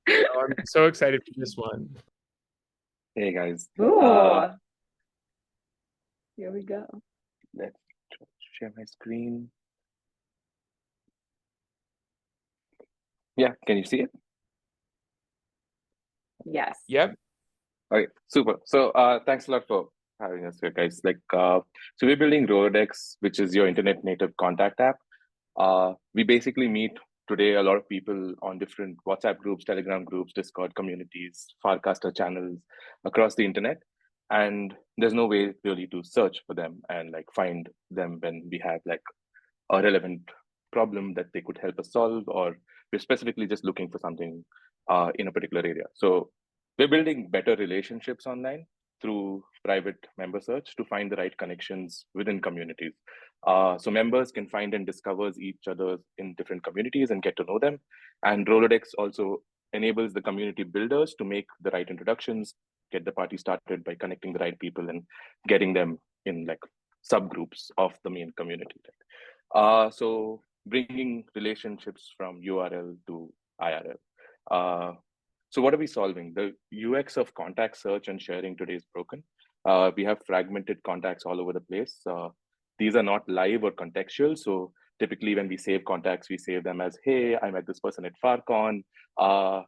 I'm so excited for this one. Hey guys. Ooh. Here we go. let's share my screen. Yeah, can you see it? Yes. Yep. Okay, super. So thanks a lot for having us here, guys. So we're building Rolodex, which is your internet native contact app. We basically meet today a lot of people on different WhatsApp groups, Telegram groups, Discord communities, Farcaster channels across the internet. And there's no way really to search for them and like find them when we have like a relevant problem that they could help us solve, or we're specifically just looking for something in a particular area. So we're building better relationships online through private member search to find the right connections within communities. So members can find and discover each other in different communities and get to know them. And Rolodex also enables the community builders to make the right introductions, get the party started by connecting the right people and getting them in like subgroups of the main community. So bringing relationships from URL to IRL. So what are we solving? The UX of contact search and sharing today is broken. We have fragmented contacts all over the place. These are not live or contextual. So typically when we save contacts, we save them as, hey, I met this person at FarCon, and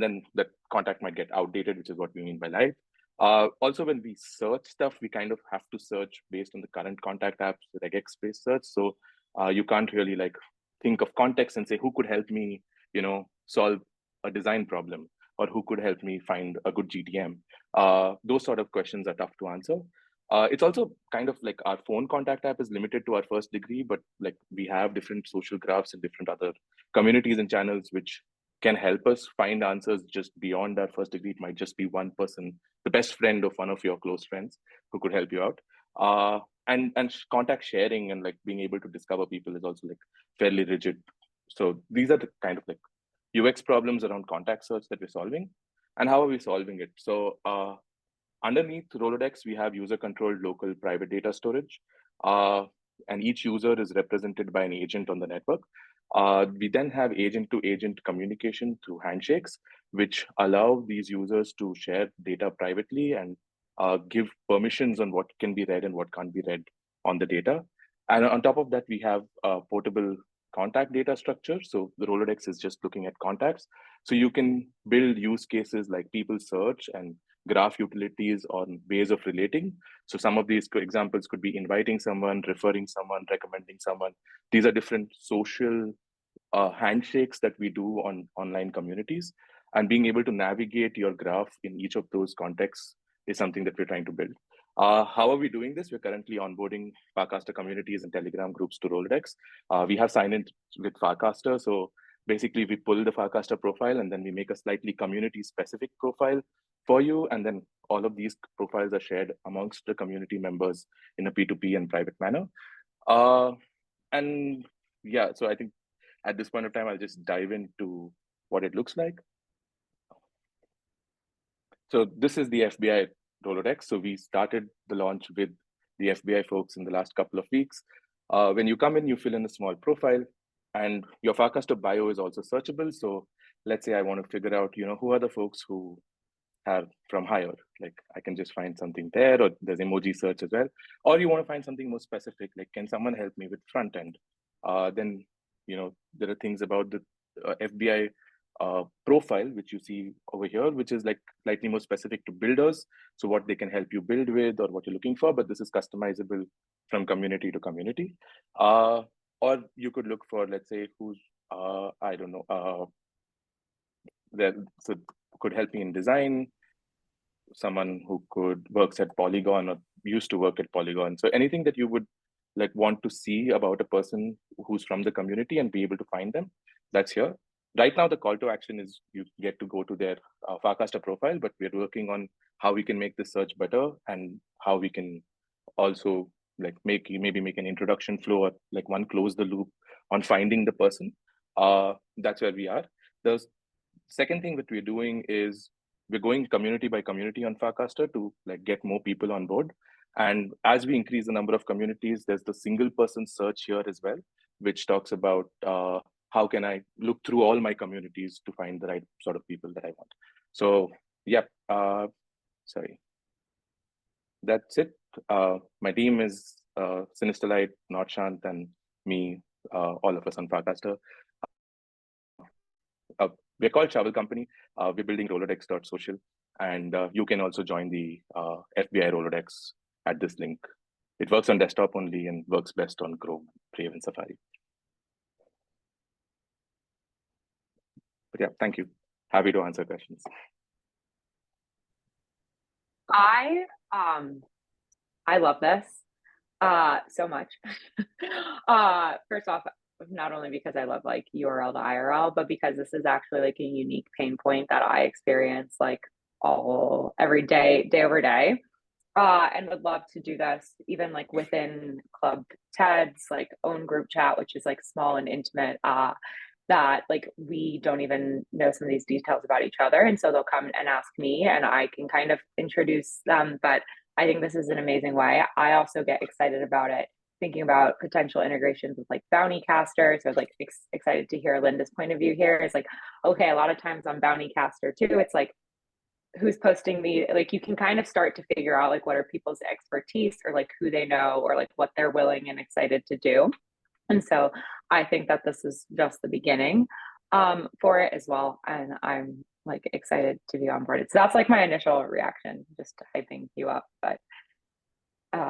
then the contact might get outdated, which is what we mean by live. Also, when we search stuff, we kind of have to search based on the current contact apps, regex-based search. So you can't really like think of context and say, who could help me, solve a design problem, or who could help me find a good GTM? Those sort of questions are tough to answer. It's also kind of like our phone contact app is limited to our first degree, but like we have different social graphs and different other communities and channels which can help us find answers just beyond our first degree. It might just be one person, the best friend of one of your close friends who could help you out. And contact sharing and like being able to discover people is also like fairly rigid. So these are the kind of like UX problems around contact search that we're solving. And how are we solving it? So underneath Rolodex, we have user-controlled local private data storage. And each user is represented by an agent on the network. We then have agent-to-agent communication through handshakes, which allow these users to share data privately and give permissions on what can be read and what can't be read on the data. And on top of that, we have portable contact data structure. So the Rolodex is just looking at contacts. So you can build use cases like people search and graph utilities on ways of relating. So some of these examples could be inviting someone, referring someone, recommending someone. These are different social handshakes that we do on online communities, and being able to navigate your graph in each of those contexts is something that we're trying to build. How are we doing this? We're currently onboarding Farcaster communities and Telegram groups to Rolodex. We have signed in with Farcaster. So basically we pull the Farcaster profile and then we make a slightly community specific profile for you. And then all of these profiles are shared amongst the community members in a P2P and private manner. And yeah, so I think at this point of time, I'll just dive into what it looks like. So this is the FBI Rolodex. So we started the launch with the FBI folks in the last couple of weeks. When you come in, you fill in a small profile, and your Farcaster bio is also searchable. So let's say I want to figure out, who are the folks who are from higher, like I can just find something there, or there's emoji search as well. Or you want to find something more specific, like can someone help me with front end? Then, there are things about the FBI profile, which you see over here, which is like slightly more specific to builders. So what they can help you build with or what you're looking for, but this is customizable from community to community. Or you could look for, let's say, who's, I don't know, that so could help me in design, someone who works at Polygon or used to work at Polygon. So anything that you would like want to see about a person who's from the community and be able to find them, that's here. Right now, the call to action is you get to go to their Farcaster profile, but we're working on how we can make this search better and how we can also like maybe make an introduction flow or like one close the loop on finding the person. That's where we are. The second thing that we're doing is we're going community by community on Farcaster to like get more people on board. And as we increase the number of communities, there's the single person search here as well, which talks about how can I look through all my communities to find the right sort of people that I want. So yeah, sorry. That's it. My team is Sinisterlight, Norshant, and me, all of us on Farcaster. We're called Travel Company. We're building Rolodex.social, and you can also join the FBI Rolodex at this link. It works on desktop only and works best on Chrome, Brave, and Safari. But yeah, thank you. Happy to answer questions. I love this so much. First off, not only because I love like URL to IRL, but because this is actually like a unique pain point that I experience like every day over day. And would love to do this even like within Club Ted's like own group chat, which is like small and intimate, that like we don't even know some of these details about each other. And so they'll come and ask me and I can kind of introduce them. But I think this is an amazing way. I also get excited about it, thinking about potential integrations with like Bounty Caster. So I was like excited to hear Linda's point of view here. It's like, okay, a lot of times on Bounty Caster too, it's like, who's posting the, like you can kind of start to figure out like what are people's expertise or like who they know or like what they're willing and excited to do. And so I think that this is just the beginning for it as well. And I'm like excited to be onboarded. So that's like my initial reaction, just hyping you up. But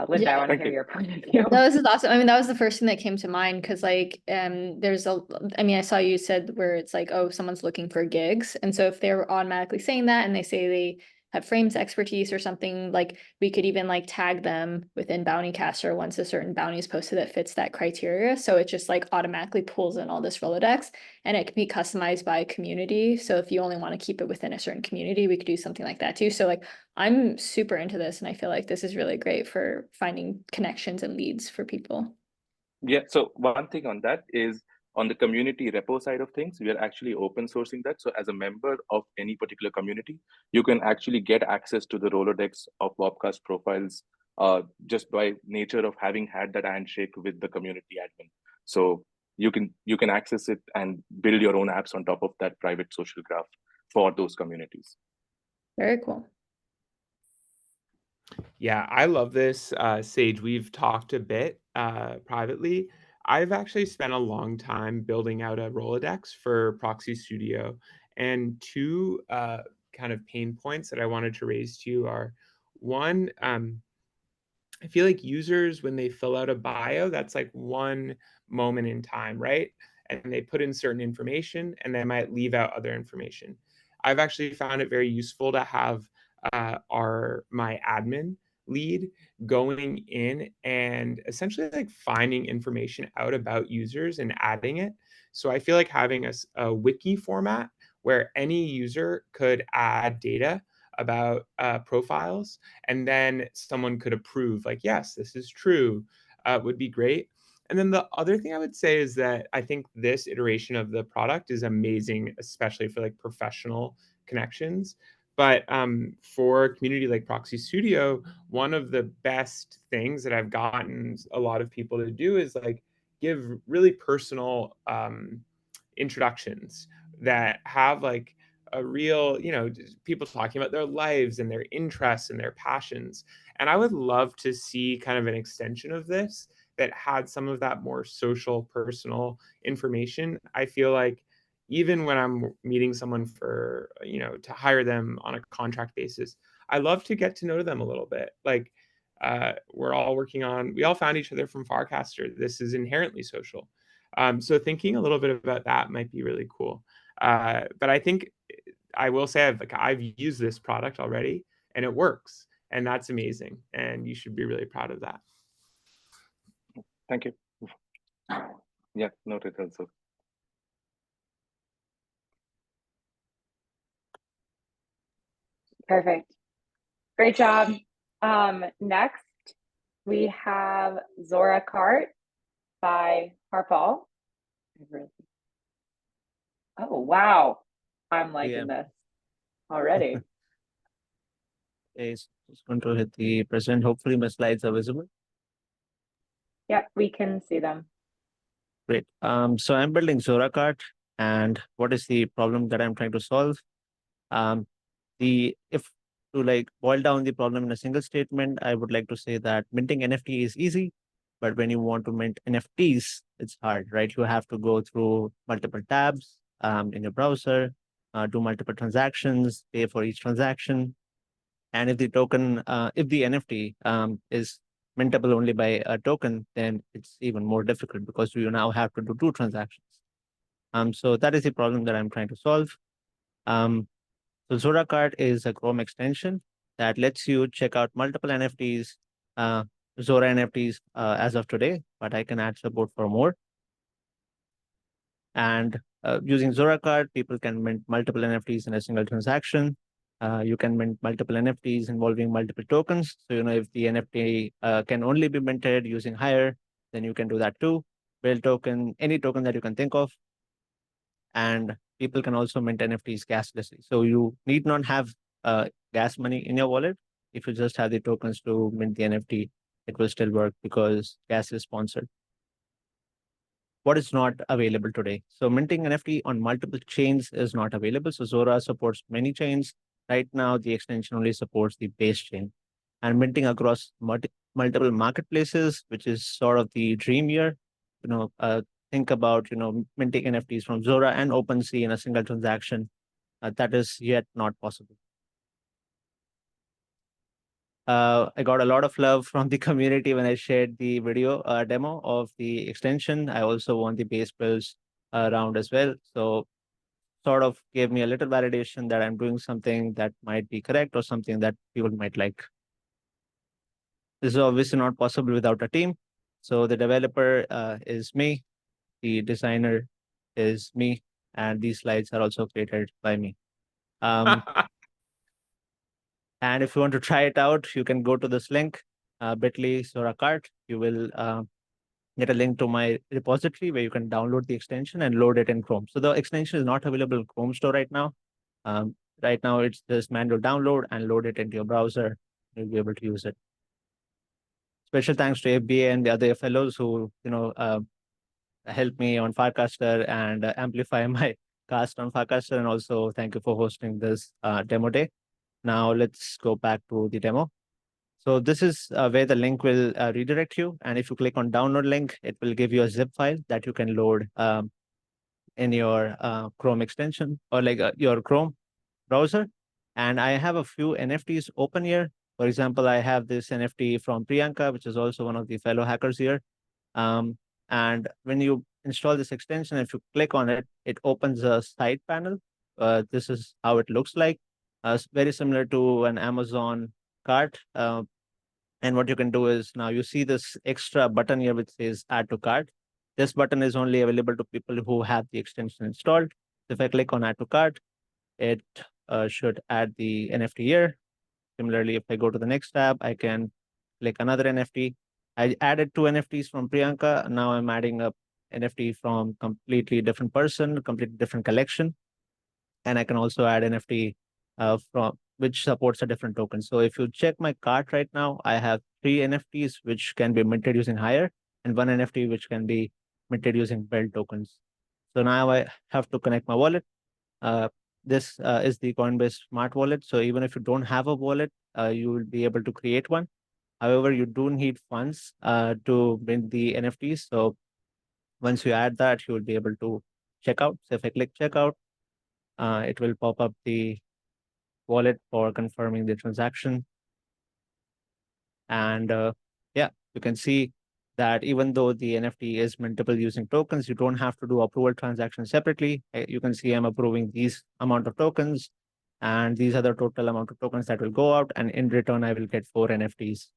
Linda, Yeah. I want to Thank hear you. your point of view. No, this is awesome. I mean, that was the first thing that came to mind because like I saw you said where it's like, oh, someone's looking for gigs. And so if they're automatically saying that and they say they have frames expertise or something, like we could even like tag them within Bounty Caster once a certain bounty is posted that fits that criteria. So it just like automatically pulls in all this Rolodex and it can be customized by community. So if you only want to keep it within a certain community, we could do something like that too. So like I'm super into this and I feel like this is really great for finding connections and leads for people. Yeah, so one thing on that is on the community repo side of things, we are actually open sourcing that. So as a member of any particular community, you can actually get access to the Rolodex of Bobcast profiles just by nature of having had that handshake with the community admin. So you can access it and build your own apps on top of that private social graph for those communities. Very cool. Yeah, I love this, Sage. We've talked a bit privately. I've actually spent a long time building out a Rolodex for Proxy Studio, and two kind of pain points that I wanted to raise to you are one, I feel like users, when they fill out a bio, that's like one moment in time, right? And they put in certain information and they might leave out other information. I've actually found it very useful to have my admin lead going in and essentially like finding information out about users and adding it. So I feel like having a wiki format where any user could add data about profiles, and then someone could approve, like, yes, this is true, would be great. And then the other thing I would say is that I think this iteration of the product is amazing, especially for like professional connections. But for a community like Proxy Studio, one of the best things that I've gotten a lot of people to do is like give really personal introductions that have like a real, people talking about their lives and their interests and their passions. And I would love to see kind of an extension of this that had some of that more social, personal information. I feel like even when I'm meeting someone for, to hire them on a contract basis, I love to get to know them a little bit. Like we all found each other from Farcaster. This is inherently social. So thinking a little bit about that might be really cool. But I think I will say I've used this product already and it works, and that's amazing. And you should be really proud of that. Thank you. Yeah, noted also. Perfect. Great job. Next, we have Zora Cart by Harpal. Oh, wow. I'm liking this already. Is going to hit the present. Hopefully my slides are visible. Yep, we can see them. Great. So I'm building Zoracart, and what is the problem that I'm trying to solve? If to like boil down the problem in a single statement, I would like to say that minting NFT is easy, but when you want to mint NFTs, it's hard, right? You have to go through multiple tabs in your browser, do multiple transactions, pay for each transaction. And if the token, if the NFT is mintable only by a token, then it's even more difficult because you now have to do two transactions. So that is the problem that I'm trying to solve. So Zora Cart is a Chrome extension that lets you check out multiple NFTs, uh, Zora NFTs as of today, but I can add support for more. And using Zora Cart, people can mint multiple NFTs in a single transaction. You can mint multiple NFTs involving multiple tokens. So, if the NFT can only be minted using higher, then you can do that too. Build token, any token that you can think of. And people can also mint NFTs gaslessly. So you need not have gas money in your wallet. If you just have the tokens to mint the NFT, it will still work because gas is sponsored. What is not available today? So minting NFT on multiple chains is not available. So Zora supports many chains. Right now, the extension only supports the base chain. And minting across multiple marketplaces, which is sort of the dream here. Think about minting NFTs from Zora and OpenSea in a single transaction. That is yet not possible. I got a lot of love from the community when I shared the video demo of the extension. I also won the base builds round as well. So sort of gave me a little validation that I'm doing something that might be correct or something that people might like. This is obviously not possible without a team. So the developer is me, the designer is me, and these slides are also created by me. And if you want to try it out, you can go to this link, bit.ly Zora Cart. You will get a link to my repository where you can download the extension and load it in Chrome. So the extension is not available in Chrome Store right now. Right now, it's just manual download and load it into your browser. You'll be able to use it. Special thanks to FBA and the other fellows who helped me on Farcaster and amplify my cast on Farcaster. And also thank you for hosting this demo day. Now let's go back to the demo. So this is where the link will redirect you. And if you click on download link, it will give you a zip file that you can load in your Chrome extension or like your Chrome browser. And I have a few NFTs open here. For example, I have this NFT from Priyanka, which is also one of the fellow hackers here. And when you install this extension, if you click on it, it opens a side panel. This is how it looks like. Very similar to an Amazon cart. And what you can do is now you see this extra button here which says add to cart. This button is only available to people who have the extension installed. So if I click on add to cart, it should add the NFT here. Similarly, if I go to the next tab, I can click another NFT. I added 2 NFTs from Priyanka. Now I'm adding a NFT from completely different person, completely different collection. And I can also add NFT from which supports a different token. So if you check my cart right now, I have 3 NFTs which can be minted using higher and 1 NFT which can be minted using build tokens. So now I have to connect my wallet. This is the Coinbase Smart Wallet. So even if you don't have a wallet, you will be able to create one. However, you do need funds to mint the NFTs. So once you add that, you will be able to check out. So if I click checkout, it will pop up the wallet for confirming the transaction. And yeah, you can see that even though the NFT is mintable using tokens, you don't have to do approval transactions separately. You can see I'm approving these amount of tokens, and these are the total amount of tokens that will go out. And in return, I will get 4 NFTs.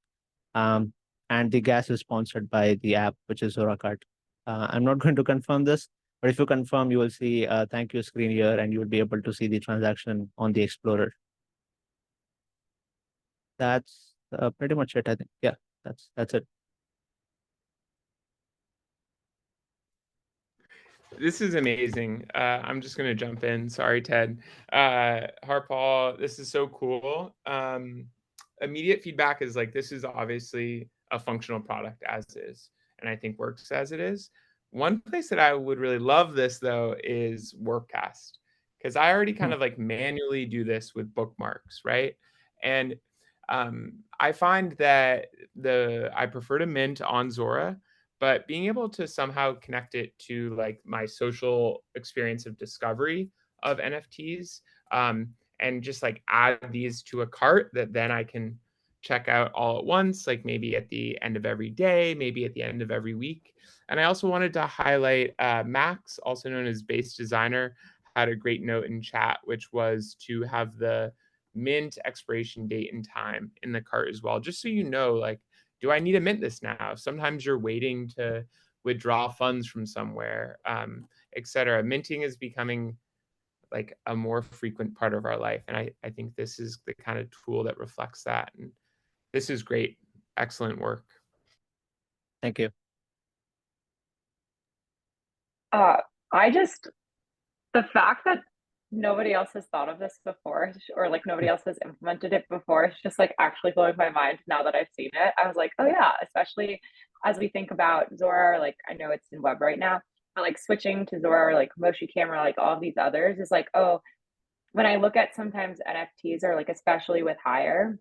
And the gas is sponsored by the app, which is Zora Cart. I'm not going to confirm this, but if you confirm, you will see a thank you screen here, and you will be able to see the transaction on the Explorer. That's pretty much it, I think. Yeah, that's it. This is amazing. I'm just going to jump in. Sorry, Ted. Harpal, this is so cool. Immediate feedback is like, this is obviously a functional product as is, and I think works as it is. One place that I would really love this, though, is Workcast, because I already kind of like manually do this with bookmarks, right? And I find that I prefer to mint on Zora, but being able to somehow connect it to like my social experience of discovery of NFTs, and just like add these to a cart that then I can check out all at once, like maybe at the end of every day, maybe at the end of every week. And I also wanted to highlight Max, also known as Base Designer, had a great note in chat, which was to have the mint expiration date and time in the cart as well, just so you know, like, do I need to mint this now? Sometimes you're waiting to withdraw funds from somewhere, etc. Minting is becoming like a more frequent part of our life. And I think this is the kind of tool that reflects that. And this is great. Excellent work. Thank you. The fact that nobody else has thought of this before, or like nobody else has implemented it before, it's just like actually blowing my mind now that I've seen it. I was like, oh yeah, especially as we think about Zora, like I know it's in web right now, but like switching to Zora or like Moshi Camera, like all of these others is like, oh, when I look at sometimes NFTs or like especially with hire,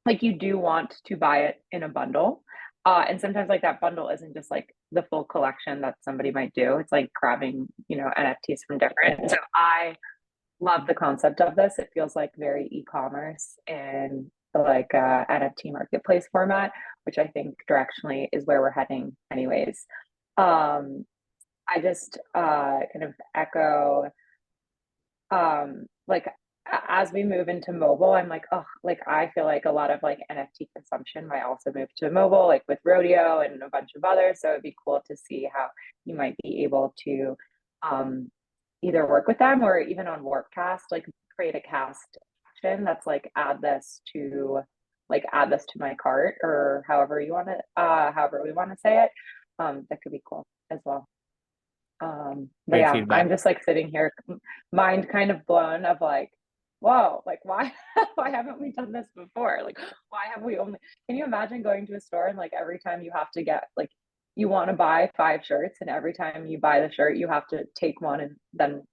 like you do want to buy it in a bundle. And sometimes like that bundle isn't just like the full collection that somebody might do. It's like grabbing, NFTs from different. So I love the concept of this. It feels like very e-commerce and like NFT marketplace format, which I think directionally is where we're heading anyways. I just kind of echo like as we move into mobile, I'm like, oh, like I feel like a lot of like NFT consumption might also move to mobile, like with Rodeo and a bunch of others. So it'd be cool to see how you might be able to either work with them or even on Warpcast, like create a cast action that's like add this to my cart or however we want to say it. That could be cool as well. But Great yeah, feedback. I'm just like sitting here, mind kind of blown of like, whoa, like why haven't we done this before? Like why have we only, can you imagine going to a store and like every time you have to get like you want to buy 5 shirts and every time you buy the shirt you have to take one and then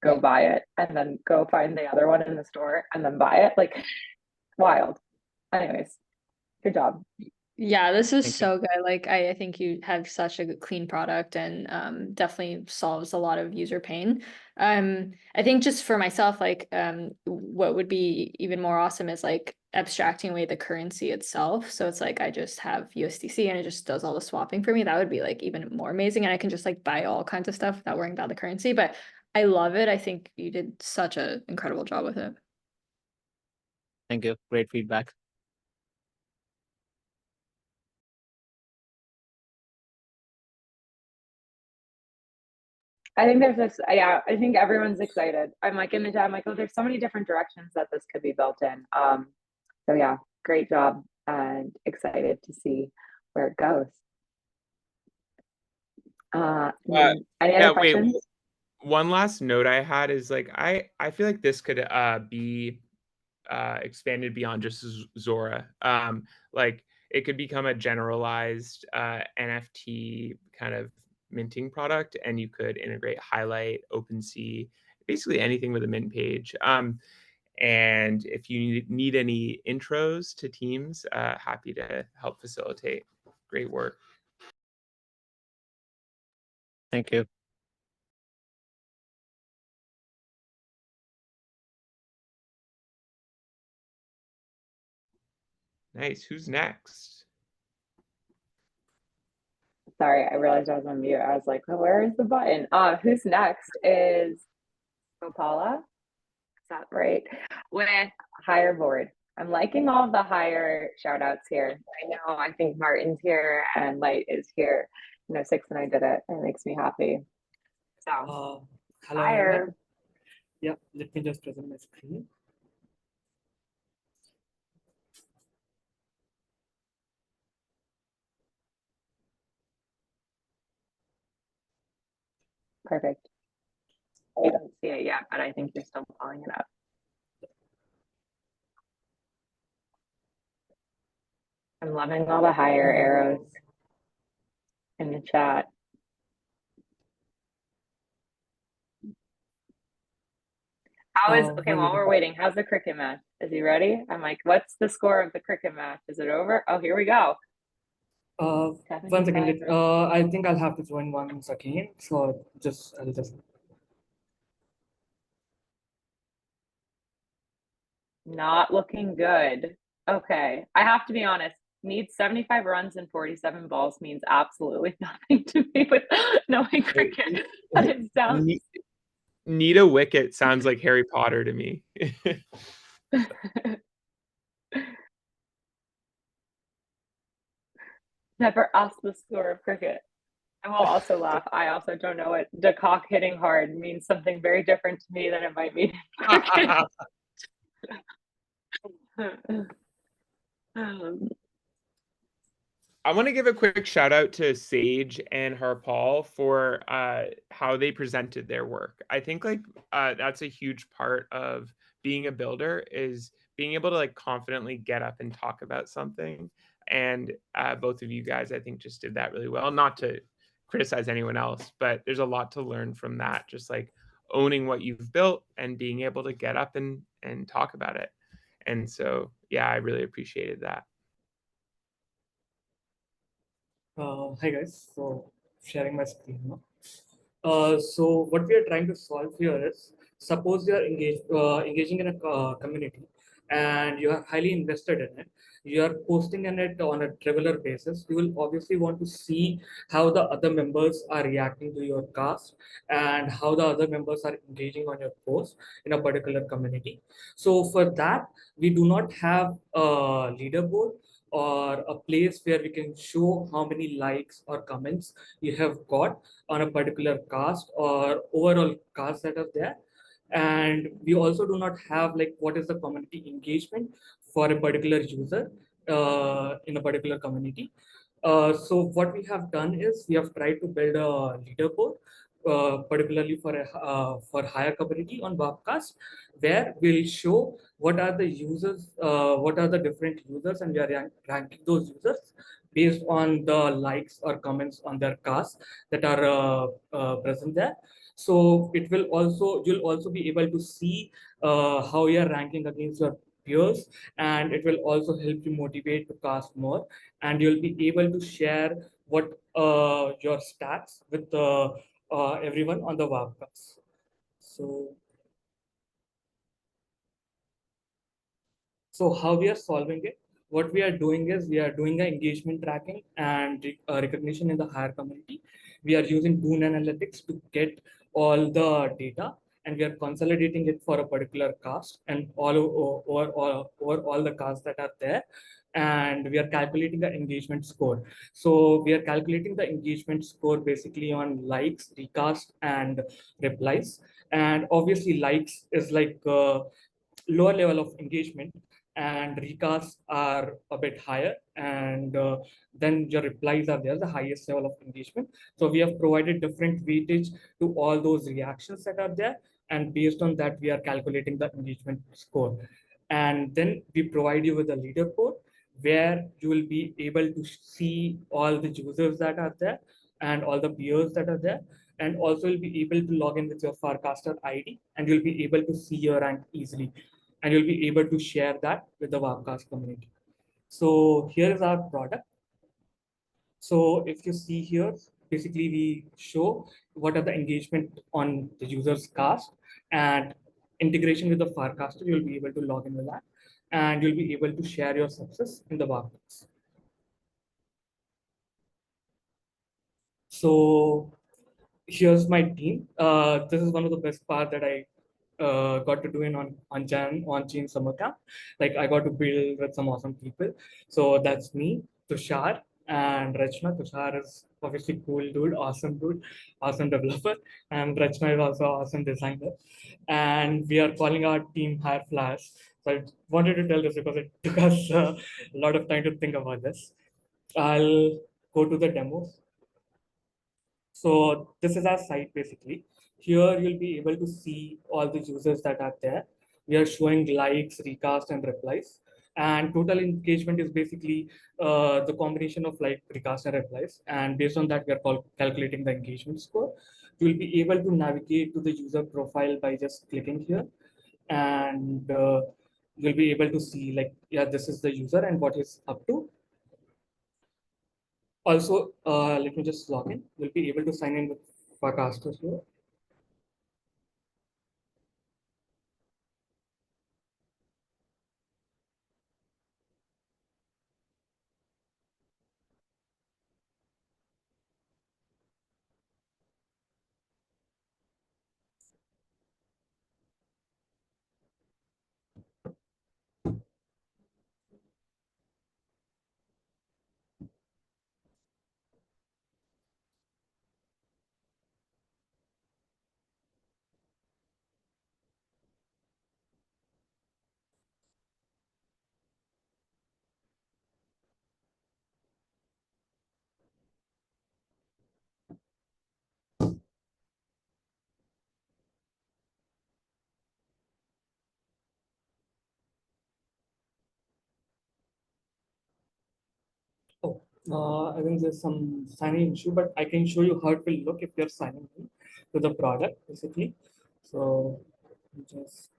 go buy it and then go find the other one in the store and then buy it, like wild. Anyways, good job. Yeah, this is Thank you. so good. Like I think you have such a clean product and definitely solves a lot of user pain. I think just for myself, like what would be even more awesome is like abstracting away the currency itself. So it's like I just have USDC and it just does all the swapping for me. That would be like even more amazing. And I can just like buy all kinds of stuff without worrying about the currency. But I love it. I think you did such an incredible job with it. Thank you. Great feedback. I think there's this, yeah, I think everyone's excited. I'm like in the chat, I'm like, oh, there's so many different directions that this could be built in. So yeah, great job and excited to see where it goes. Any other questions? Wait, one last note I had is like, I feel like this could be expanded beyond just Zora. Like it could become a generalized NFT kind of minting product, and you could integrate Highlight, OpenSea, basically anything with a mint page. And if you need any intros to teams, happy to help facilitate. Great work. Thank you. Nice. Who's next? Sorry, I realized I was on mute. I was like, well, where is the button? Who's next is Gopala. Is that right? With Hire Board. I'm liking all of the hire shout outs here. I think Martin's here and Light is here. 6 and I did it. It makes me happy. So Hello, Hire. everyone. Yeah, let me just present my screen. Perfect. You don't see it yet, but I think you're still pulling it up. I'm loving all the hire arrows in the chat. Okay, while we're waiting, how's the cricket match? Is he ready? I'm like, what's the score of the cricket match? Is it over? Oh, here we go. One second. I think I'll have to join once again. So I'll just. Not looking good. Okay, I have to be honest. Needs 75 runs and 47 balls means absolutely nothing to me with knowing cricket. But it sounds. Need a wicket sounds like Harry Potter to me. Never asked the score of cricket. I will also laugh. I also don't know what de Kock hitting hard means something very different to me than it might mean in cricket. I want to give a quick shout out to Sage and Harpal for how they presented their work. I think that's a huge part of being a builder, is being able to like confidently get up and talk about something. And both of you guys, I think, just did that really well. Not to criticize anyone else, but there's a lot to learn from that. Just like owning what you've built and being able to get up and talk about it. And so, yeah, I really appreciated that. Hi guys, so sharing my screen now. So what we are trying to solve here is, suppose you are engaging in a community and you are highly invested in it, you are posting in it on a regular basis, you will obviously want to see how the other members are reacting to your cast and how the other members are engaging on your post in a particular community. So for that, we do not have a leaderboard or a place where we can show how many likes or comments you have got on a particular cast or overall cast that are there. And we also do not have like what is the community engagement for a particular user in a particular community. So what we have done is we have tried to build a leaderboard, particularly for higher community on Webcast, where we'll show what are the users, what are the different users, and we are ranking those users based on the likes or comments on their cast that are present there. So you'll also be able to see how you're ranking against your peers, and it will also help you motivate to cast more, and you'll be able to share what your stats with everyone on the webcast. So how we are solving it? What we are doing is we are doing an engagement tracking and recognition in the higher community. We are using Boon Analytics to get all the data, and we are consolidating it for a particular cast and all over all the casts that are there. And we are calculating the engagement score. So we are calculating the engagement score basically on likes, recast, and replies. And obviously, likes is like lower level of engagement, and recasts are a bit higher, and then your replies are there, the highest level of engagement. So we have provided different weightage to all those reactions that are there, and based on that, we are calculating the engagement score. And then we provide you with a leaderboard where you will be able to see all the users that are there and all the peers that are there, and also you'll be able to log in with your Farcaster ID, and you'll be able to see your rank easily, and you'll be able to share that with the Webcast community. So here is our product. So if you see here, basically we show what are the engagement on the user's cast, and integration with the Farcaster, you'll be able to log in with that, and you'll be able to share your success in the Webcast. So here's my team. This is one of the best part that I got to do in Onchain Summercamp. Like I got to build with some awesome people. So that's me, Tushar, and Rachna. Tushar is obviously cool dude, awesome developer, and Rachna is also awesome designer. And we are calling our team Higher Flash. So I wanted to tell this because it took us a lot of time to think about this. I'll go to the demos. So this is our site basically. Here you'll be able to see all the users that are there. We are showing likes, recast, and replies. And total engagement is basically the combination of like, recast, and replies. And based on that, we are calculating the engagement score. You'll be able to navigate to the user profile by just clicking here. and you'll be able to see like, yeah, this is the user and what he's up to. Also, let me just log in. You'll be able to sign in with Farcaster here. Oh, I think there's some signing issue, but I can show you how it will look if you're signing in to the product, basically. So just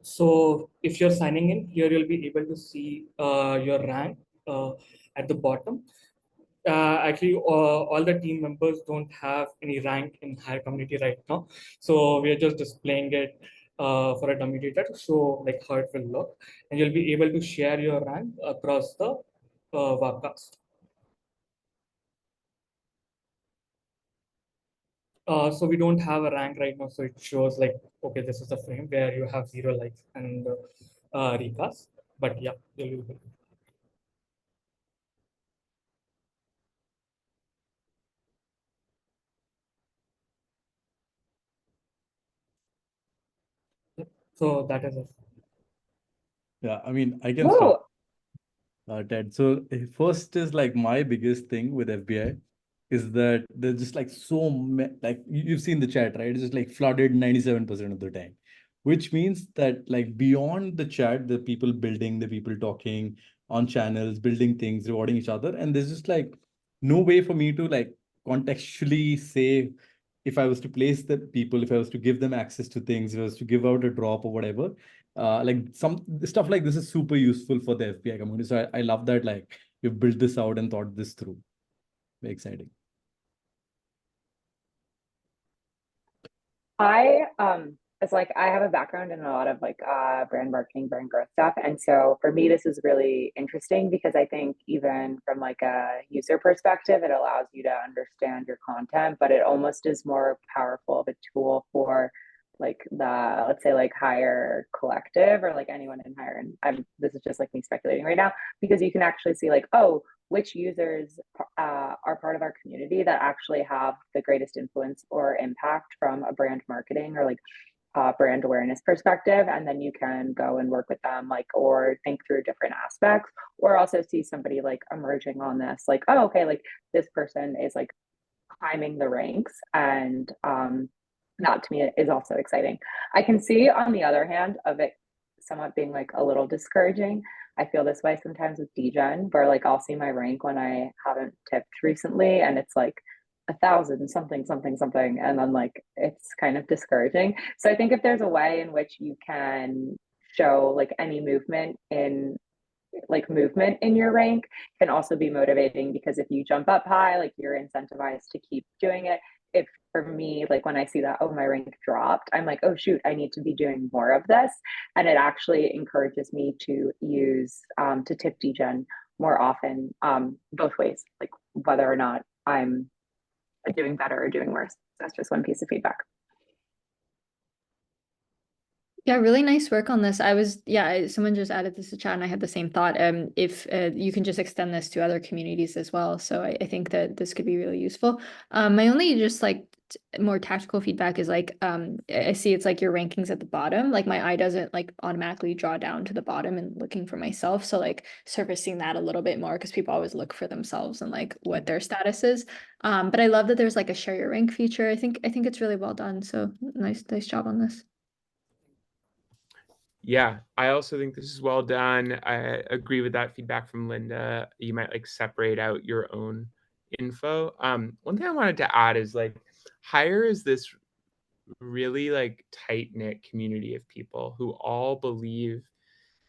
so if you're signing in here, you'll be able to see your rank at the bottom. Actually, all the team members don't have any rank in higher community right now. So we are just displaying it for a dummy data to show like how it will look. And you'll be able to share your rank across the webcast. So we don't have a rank right now. So it shows like, okay, this is a frame where you have 0 likes and recast. But yeah, you'll be so that is it. Yeah, I mean, I can Whoa. start, Ted. So first is like my biggest thing with FBI is that there's just like like you've seen the chat, right? It's just like flooded 97% of the time, which means that like beyond the chat, the people building, the people talking on channels, building things, rewarding each other, and there's just like no way for me to like contextually say if I was to place the people, if I was to give them access to things, if I was to give out a drop or whatever, like some stuff like this is super useful for the FBI community. So I love that like you've built this out and thought this through. Very exciting. It's like I have a background in a lot of like brand marketing, brand growth stuff. And so for me, this is really interesting because I think even from like a user perspective, it allows you to understand your content, but it almost is more powerful of a tool for like the, let's say like higher collective or like anyone in higher. And this is just like me speculating right now, because you can actually see like, oh, which users are part of our community that actually have the greatest influence or impact from a brand marketing or like brand awareness perspective. And then you can go and work with them, like, or think through different aspects, or also see somebody like emerging on this, like, oh, okay, like this person is like climbing the ranks. And that to me is also exciting. I can see on the other hand of it somewhat being like a little discouraging. I feel this way sometimes with DGen, where like I'll see my rank when I haven't tipped recently, and it's like 1,000 something something something, and then like it's kind of discouraging. So I think if there's a way in which you can show like any movement in your rank can also be motivating, because if you jump up high, like you're incentivized to keep doing it. If for me, like when I see that, oh, my rank dropped, I'm like, oh shoot, I need to be doing more of this. And it actually encourages me to use to tip degen more often, both ways, like whether or not I'm doing better or doing worse. That's just one piece of feedback. Yeah, really nice work on this. Someone just added this to chat and I had the same thought. If you can just extend this to other communities as well. So I think that this could be really useful. My only just like more tactical feedback is like, I see it's like your rankings at the bottom. Like my eye doesn't like automatically draw down to the bottom and looking for myself. So like surfacing that a little bit more, because people always look for themselves and like what their status is. But I love that there's like a share your rank feature. I think it's really well done. So nice job on this. Yeah, I also think this is well done. I agree with that feedback from Linda. You might like separate out your own info. One thing I wanted to add is like Hire is this really like tight-knit community of people who all believe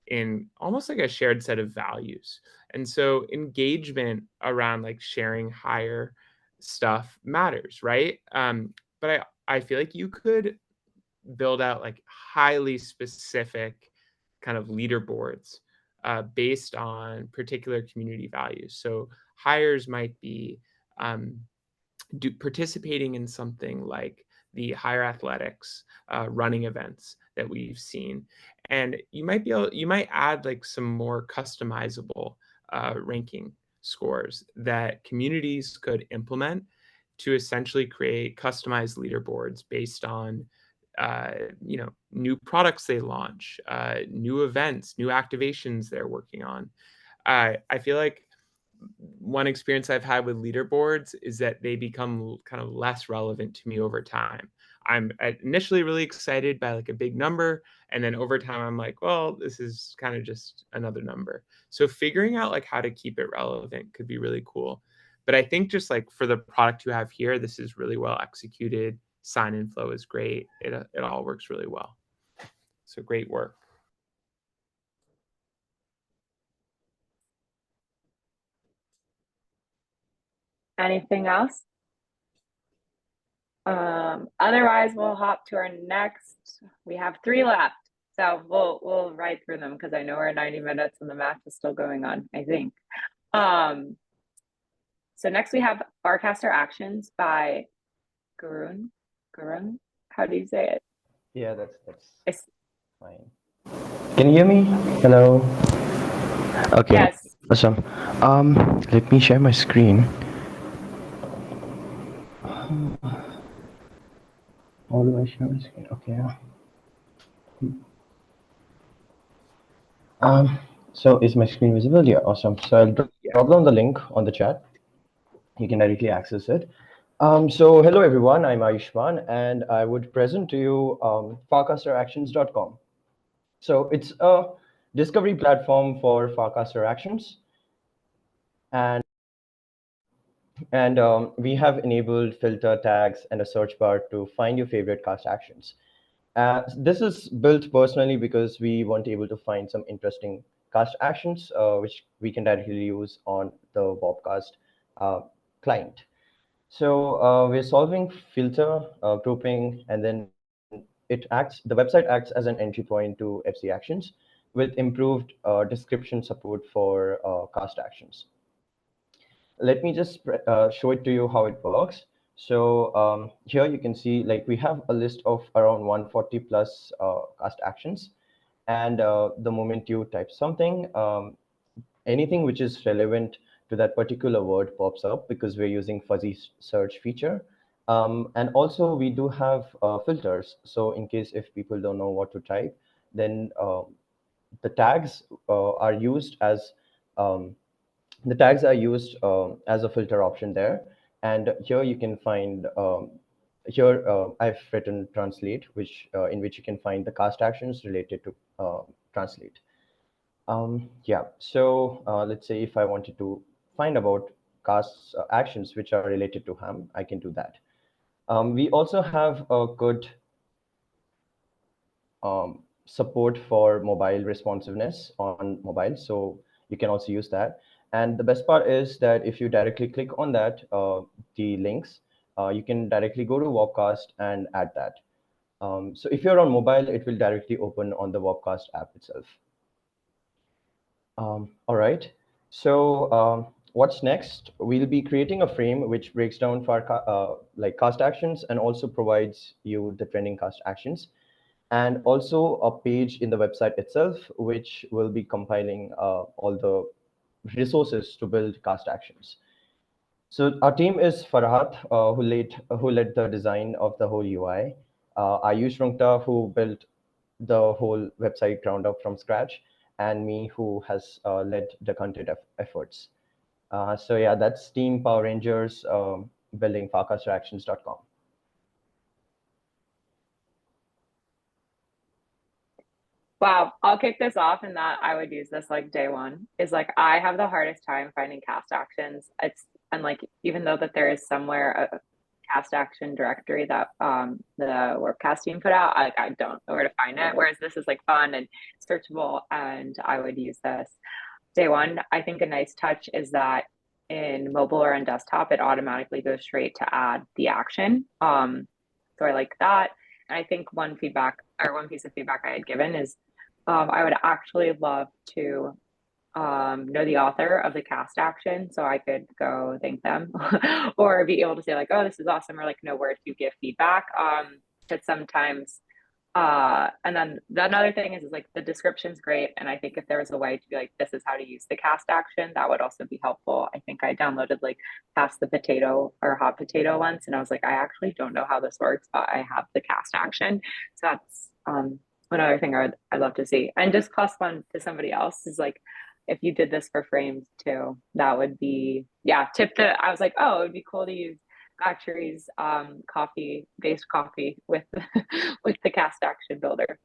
in almost like a shared set of values. And so engagement around like sharing higher stuff matters, right? But I feel like you could build out like highly specific kind of leaderboards based on particular community values. So hires might be participating in something like the higher athletics running events that we've seen, and you might add like some more customizable ranking scores that communities could implement to essentially create customized leaderboards based on new products they launch, new events, new activations they're working on. I feel like one experience I've had with leaderboards is that they become kind of less relevant to me over time. I'm initially really excited by like a big number, and then over time I'm like, well, this is kind of just another number. So figuring out like how to keep it relevant could be really cool. But I think just like for the product you have here, this is really well executed. Sign-in flow is great. It all works really well. So great work. Anything else? Otherwise, we'll hop to our next. We have 3 left, so we'll ride through them because I know we're 90 minutes and the match is still going on, I think. So next we have Farcaster Actions by Gurun. Gurun, how do you say it? Yeah, that's fine. Can you hear me? Hello. Okay. Yes. Awesome. Let me share my screen. How do I share my screen? Okay. So is my screen visible? Yeah, awesome. So I'll drop down the link on the chat. You can directly access it. So hello everyone, I'm Ayushman, and I would present to you farcasteractions.com. So it's a discovery platform for Farcaster Actions, and we have enabled filter tags and a search bar to find your favorite cast actions. This is built personally because we weren't able to find some interesting cast actions which we can directly use on the Bobcast client. So we're solving filter grouping, and then the website acts as an entry point to FC Actions with improved description support for cast actions. Let me just show it to you how it works. So here you can see like we have a list of around 140 plus cast actions, and the moment you type something, anything which is relevant to that particular word pops up because we're using fuzzy search feature. And also we do have filters. So in case if people don't know what to type, then the tags are used as as a filter option there. And here you can find I've written translate, which in which you can find the cast actions related to translate. Yeah, so let's say if I wanted to find about cast actions which are related to ham, I can do that. We also have a good support for mobile responsiveness on mobile, so you can also use that. And the best part is that if you directly click on that, the links, you can directly go to Webcast and add that. So if you're on mobile, it will directly open on the Webcast app itself. All right. So what's next? We'll be creating a frame which breaks down for like cast actions and also provides you the trending cast actions, and also a page in the website itself, which will be compiling all the resources to build cast actions. So our team is Farhat, who led the design of the whole UI. Ayush Rungta, who built the whole website ground up from scratch, and me, who has led the content efforts. So yeah, that's Team Power Rangers building farcasteractions.com. Wow, I'll kick this off in that I would use this like day one. Is like I have the hardest time finding cast actions. And like even though that there is somewhere a cast action directory that the Warpcast team put out. I don't know where to find it. Whereas this is like fun and searchable, and I would use this. Day one, I think a nice touch is that in mobile or on desktop, it automatically goes straight to add the action. So I like that. And I think one piece of feedback I had given is I would actually love to know the author of the cast action so I could go thank them or be able to say like, oh, this is awesome, or like know where to give feedback. But sometimes and then another thing is like the description's great, and I think if there was a way to be like, this is how to use the cast action, that would also be helpful. I think I downloaded like Cast the Potato or Hot Potato once, and I was like, I actually don't know how this works, but I have the cast action. So that's another thing I'd love to see. And just +1 to somebody else is like, if you did this for frames too, that would be, yeah, I was like, oh, it would be cool to use Actuary's based coffee with with the cast action builder.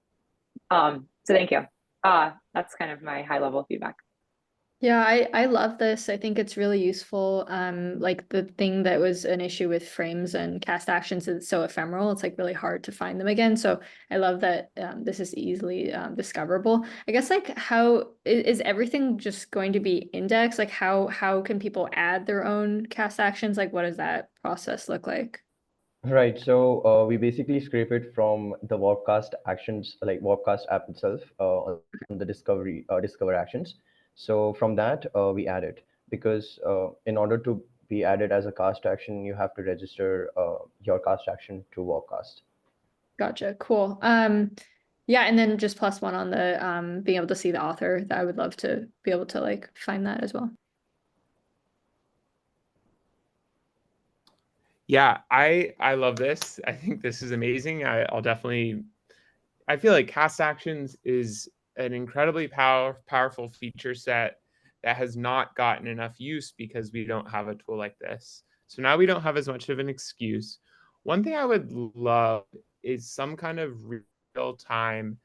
So thank you. That's kind of my high level feedback. Yeah, I love this. I think it's really useful. Like the thing that was an issue with frames and cast actions is it's so ephemeral. It's like really hard to find them again. So I love that this is easily discoverable. I guess like how is everything just going to be indexed? Like how can people add their own cast actions? Like what does that process look like? Right. So we basically scrape it from the Warpcast actions, like Warpcast app itself, on the discover actions. So from that, we add it because in order to be added as a cast action, you have to register your cast action to Warpcast. Gotcha. Cool. Yeah, and then just +1 on the being able to see the author. That I would love to be able to like find that as well. Yeah, I love this. I think this is amazing. I feel like cast actions is an incredibly powerful feature set that has not gotten enough use because we don't have a tool like this. So now we don't have as much of an excuse. One thing I would love is some kind of real-time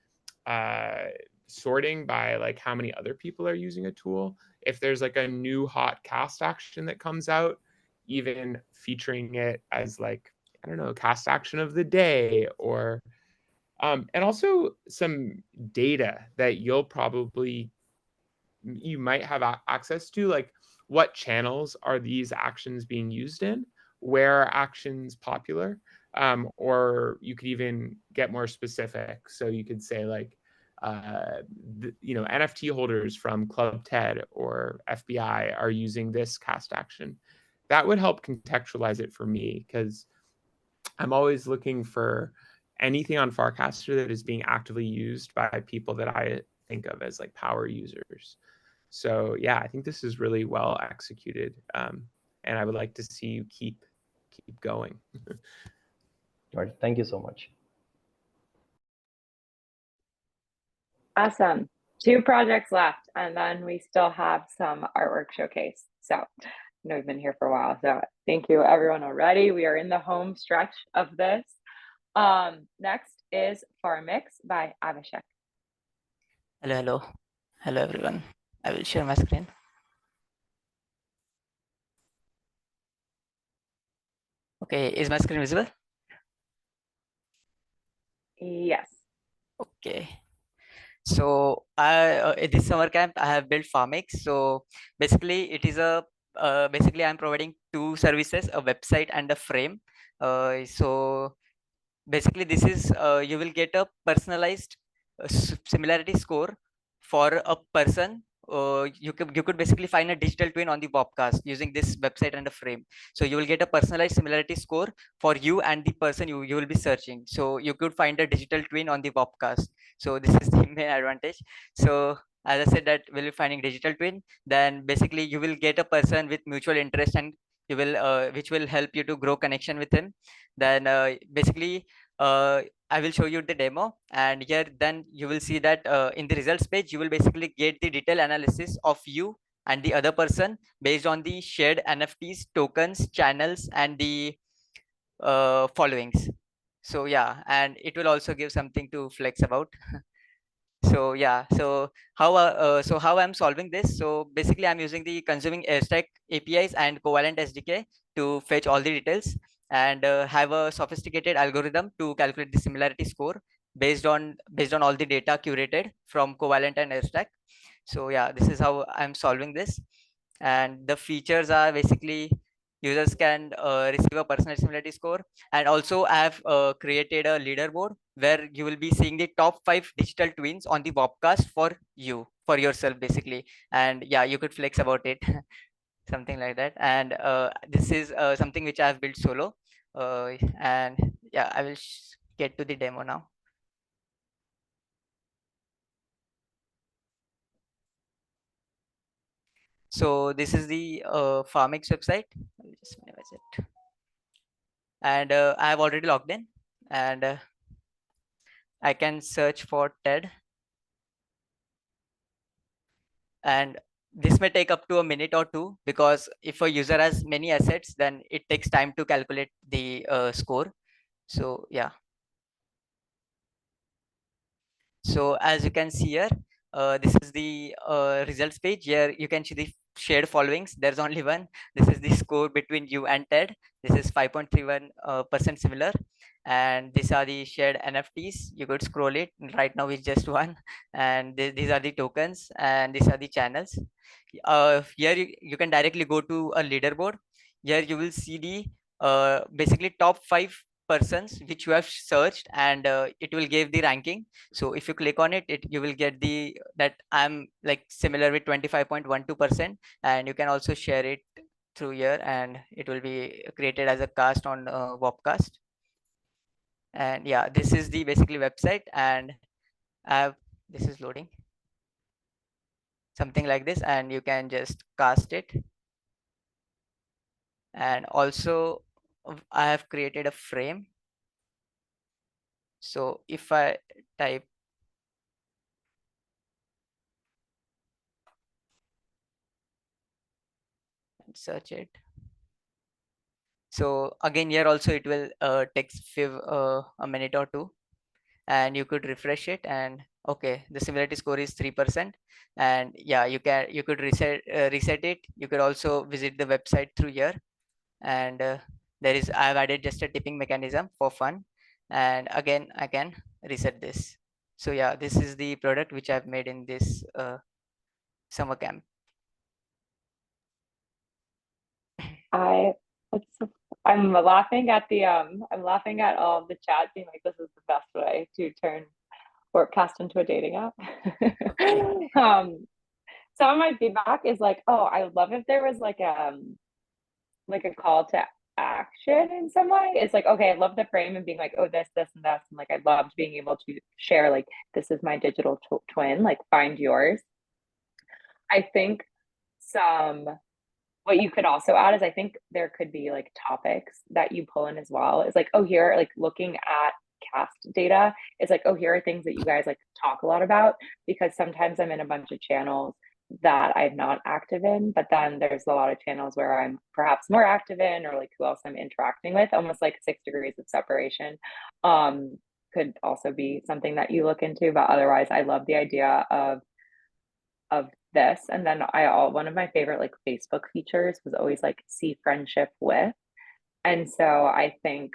sorting by like how many other people are using a tool. If there's like a new hot cast action that comes out, even featuring it as like, I don't know, cast action of the day, or and also some data that you might have access to, like what channels are these actions being used in, where are actions popular, or you could even get more specific. So you could say like, NFT holders from Club TED or FBI are using this cast action. That would help contextualize it for me, because I'm always looking for anything on Farcaster that is being actively used by people that I think of as like power users. So yeah, I think this is really well executed, and I would like to see you keep going. All right, thank you so much. Awesome. 2 projects left, and then we still have some artwork showcase. So I know we've been here for a while. So thank you everyone already. We are in the home stretch of this. Next is Farmix by Abhishek. Hello everyone. I will share my screen. Okay, is my screen visible? Yes. Okay. So this summer camp I have built Farmix. So basically it is basically I'm providing 2 services, a website and a frame. So basically this is you will get a personalized similarity score for a person. You could basically find a digital twin on the Bobcast using this website and a frame. So you will get a personalized similarity score for you and the person you will be searching. So you could find a digital twin on the Bobcast. So this is the main advantage. So as I said, that will be finding digital twin, then basically you will get a person with mutual interest, and you will which will help you to grow connection with him. Then basically I will show you the demo, and here then you will see that in the results page you will basically get the detailed analysis of you and the other person based on the shared NFTs, tokens, channels, and the followings. So yeah, and it will also give something to flex about. So yeah, so how I'm solving this? So basically I'm using the consuming airstack APIs and Covalent SDK to fetch all the details. and have a sophisticated algorithm to calculate the similarity score based on all the data curated from Covalent and Airstack. So yeah, this is how I'm solving this. And the features are basically users can receive a personal similarity score, and also I have created a leaderboard where you will be seeing the top 5 digital twins on the Webcast for yourself basically. And yeah, you could flex about it. Something like that. And this is something which I have built solo. And yeah, I will get to the demo now. So this is the Farmix website. I'll just minimize it. And I have already logged in, and I can search for TED. And this may take up to a minute or two, because if a user has many assets, then it takes time to calculate the score. So yeah. So as you can see here, this is the results page. Here you can see the shared followings. There's only one. This is the score between you and Ted. This is 5.31% similar. And these are the shared NFTs. You could scroll it. Right now it's just one. And these are the tokens, and these are the channels. Here you can directly go to a leaderboard. Here you will see the basically top 5 persons which you have searched, and it will give the ranking. So if you click on it, you will get the that I'm like similar with 25.12%, and you can also share it through here, and it will be created as a cast on Webcast. And yeah, this is the basically website, and this is loading something like this, and you can just cast it. And also I have created a frame. So if I type and search it, so again here also it will take a minute or two, and you could refresh it, and okay, the similarity score is 3%. And yeah, you could reset it. You could also visit the website through here, and I've added just a tipping mechanism for fun, and again I can reset this. So yeah, this is the product which I've made in this summer camp. I'm laughing at all of the chat being like, this is the best way to turn Workcast into a dating app. Some of my feedback is like, oh, I would love if there was like a call to action in some way. It's like, okay, I love the frame and being like, oh, this, and this, and like I loved being able to share like, this is my digital twin, like find yours. I think what you could also add is I think there could be like topics that you pull in as well. It's like, oh, here, like looking at cast data, it's like, oh, here are things that you guys like talk a lot about, because sometimes I'm in a bunch of channels that I'm not active in, but then there's a lot of channels where I'm perhaps more active in, or like who else I'm interacting with, almost like 6 degrees of separation. Could also be something that you look into, but otherwise I love the idea of this. And then one of my favorite like Facebook features was always like see friendship with. And so I think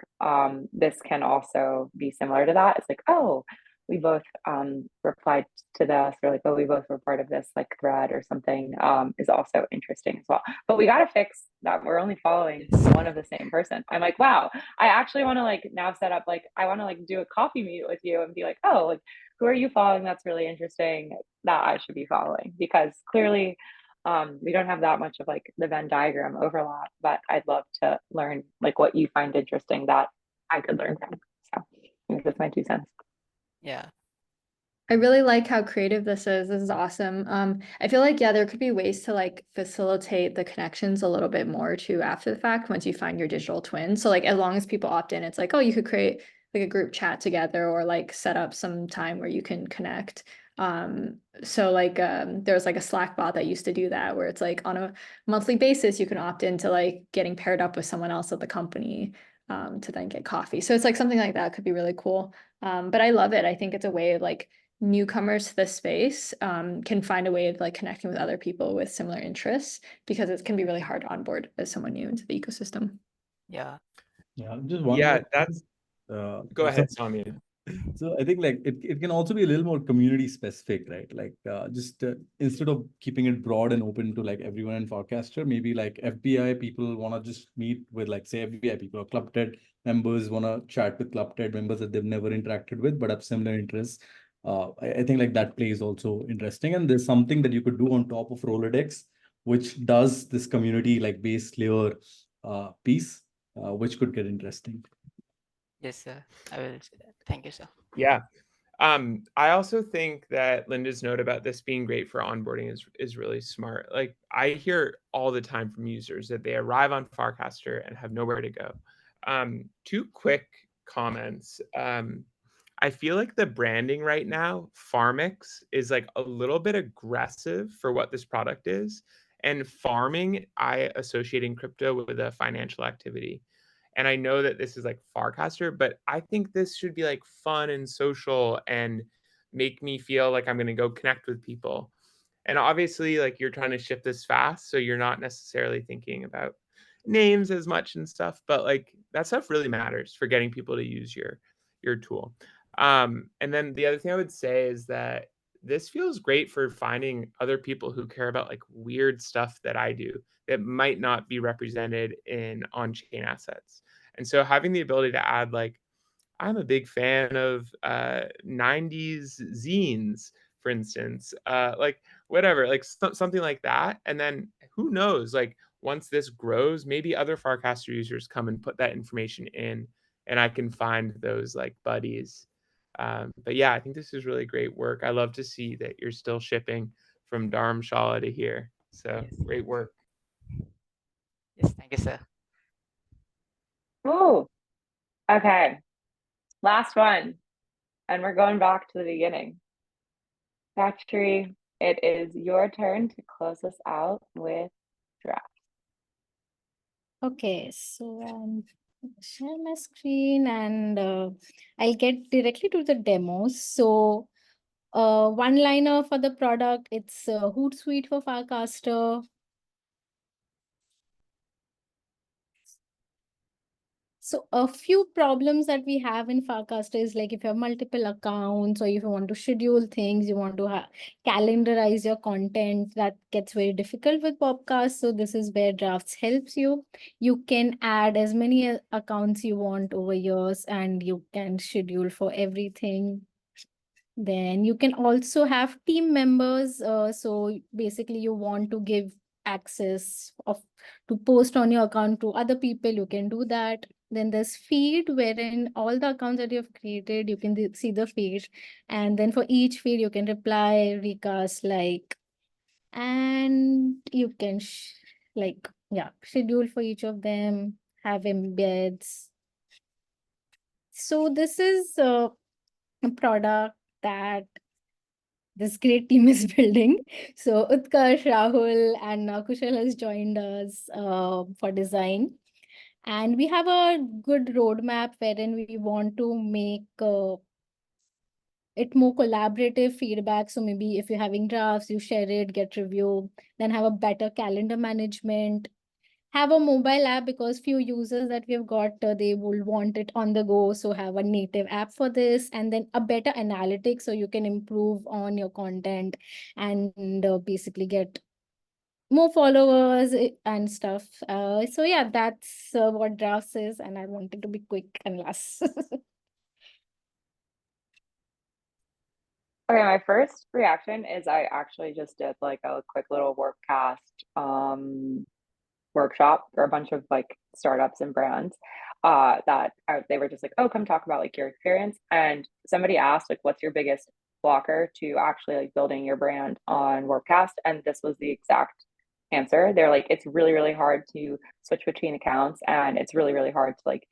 this can also be similar to that. It's like, oh, we both replied to this, or like, oh, we both were part of this like thread or something, is also interesting as well. But we got to fix that we're only following one of the same person. I'm like, wow, I actually want to like now set up like, I want to like do a coffee meet with you and be like, oh, like, who are you following that's really interesting that I should be following? Because clearly we don't have that much of like the Venn diagram overlap, but I'd love to learn like what you find interesting that I could learn from. So I think that's my 2 cents. Yeah. I really like how creative this is. This is awesome. I feel like, yeah, there could be ways to like facilitate the connections a little bit more too after the fact once you find your digital twin. So like as long as people opt in, it's like, oh, you could create like a group chat together, or like set up some time where you can connect. So like there's like a Slack bot that used to do that, where it's like on a monthly basis you can opt into like getting paired up with someone else at the company to then get coffee. So it's like something like that could be really cool. But I love it. I think it's a way of like newcomers to this space can find a way of like connecting with other people with similar interests, because it can be really hard to onboard as someone new into the ecosystem. Yeah. Yeah, just one Yeah, more. that's go So, ahead, Samir. so I think like it can also be a little more community specific, right? Like just instead of keeping it broad and open to like everyone in Forecaster, maybe like FBI people want to just meet with like say FBI people or Club TED members want to chat with Club TED members that they've never interacted with but have similar interests. I think like that play is also interesting. And there's something that you could do on top of Rolodex, which does this community like base layer piece, which could get interesting. Yes, sir. I will say that. Thank you, sir. Yeah. I also think that Linda's note about this being great for onboarding is really smart. Like I hear all the time from users that they arrive on Farcaster and have nowhere to go. Two quick comments. I feel like the branding right now, Farmix, is like a little bit aggressive for what this product is. And farming, I associate in crypto with a financial activity. And I know that this is like Farcaster, but I think this should be like fun and social and make me feel like I'm going to go connect with people. And obviously, like you're trying to ship this fast, so you're not necessarily thinking about names as much and stuff, but like that stuff really matters for getting people to use your tool. And then the other thing I would say is that this feels great for finding other people who care about like weird stuff that I do that might not be represented in on-chain assets. And so having the ability to add like, I'm a big fan of 90s zines, for instance, like whatever, like something like that. And then who knows, like once this grows, maybe other Farcaster users come and put that information in and I can find those like buddies. But yeah, I think this is really great work. I love to see that you're still shipping from Dharamshala to here. So Yes. great work. Yes, thank you, sir. Ooh, okay. Last one. And we're going back to the beginning. Factory, it is your turn to close us out with draft. Okay, so share my screen and I'll get directly to the demos. So one liner for the product, it's Hootsuite for Farcaster. So a few problems that we have in Farcaster is like if you have multiple accounts or if you want to schedule things, you want to calendarize your content, that gets very difficult with Popcast. So this is where Drafts helps you. You can add as many accounts you want over years and you can schedule for everything. Then you can also have team members. So basically you want to give access to post on your account to other people, you can do that. Then there's feed, wherein all the accounts that you've created, you can see the feed. And then for each feed, you can reply, recast, like, and you can schedule for each of them, have embeds. So this is a product that this great team is building. So Utkarsh, Rahul, and Kushal has joined us for design. And we have a good roadmap wherein we want to make it more collaborative feedback. So maybe if you're having drafts, you share it, get review, then have a better calendar management, have a mobile app because few users that we've got, they will want it on the go. So have a native app for this, and then a better analytics so you can improve on your content and basically get more followers and stuff. So yeah, that's what Drafts is, and I wanted to be quick and last. Okay, my first reaction is I actually just did like a quick little workcast workshop for a bunch of like startups and brands they were just like, oh, come talk about like your experience. And somebody asked like, what's your biggest blocker to actually like building your brand on Workcast? And this was the exact answer. They're like, it's really, really hard to switch between accounts, and it's really, really hard to like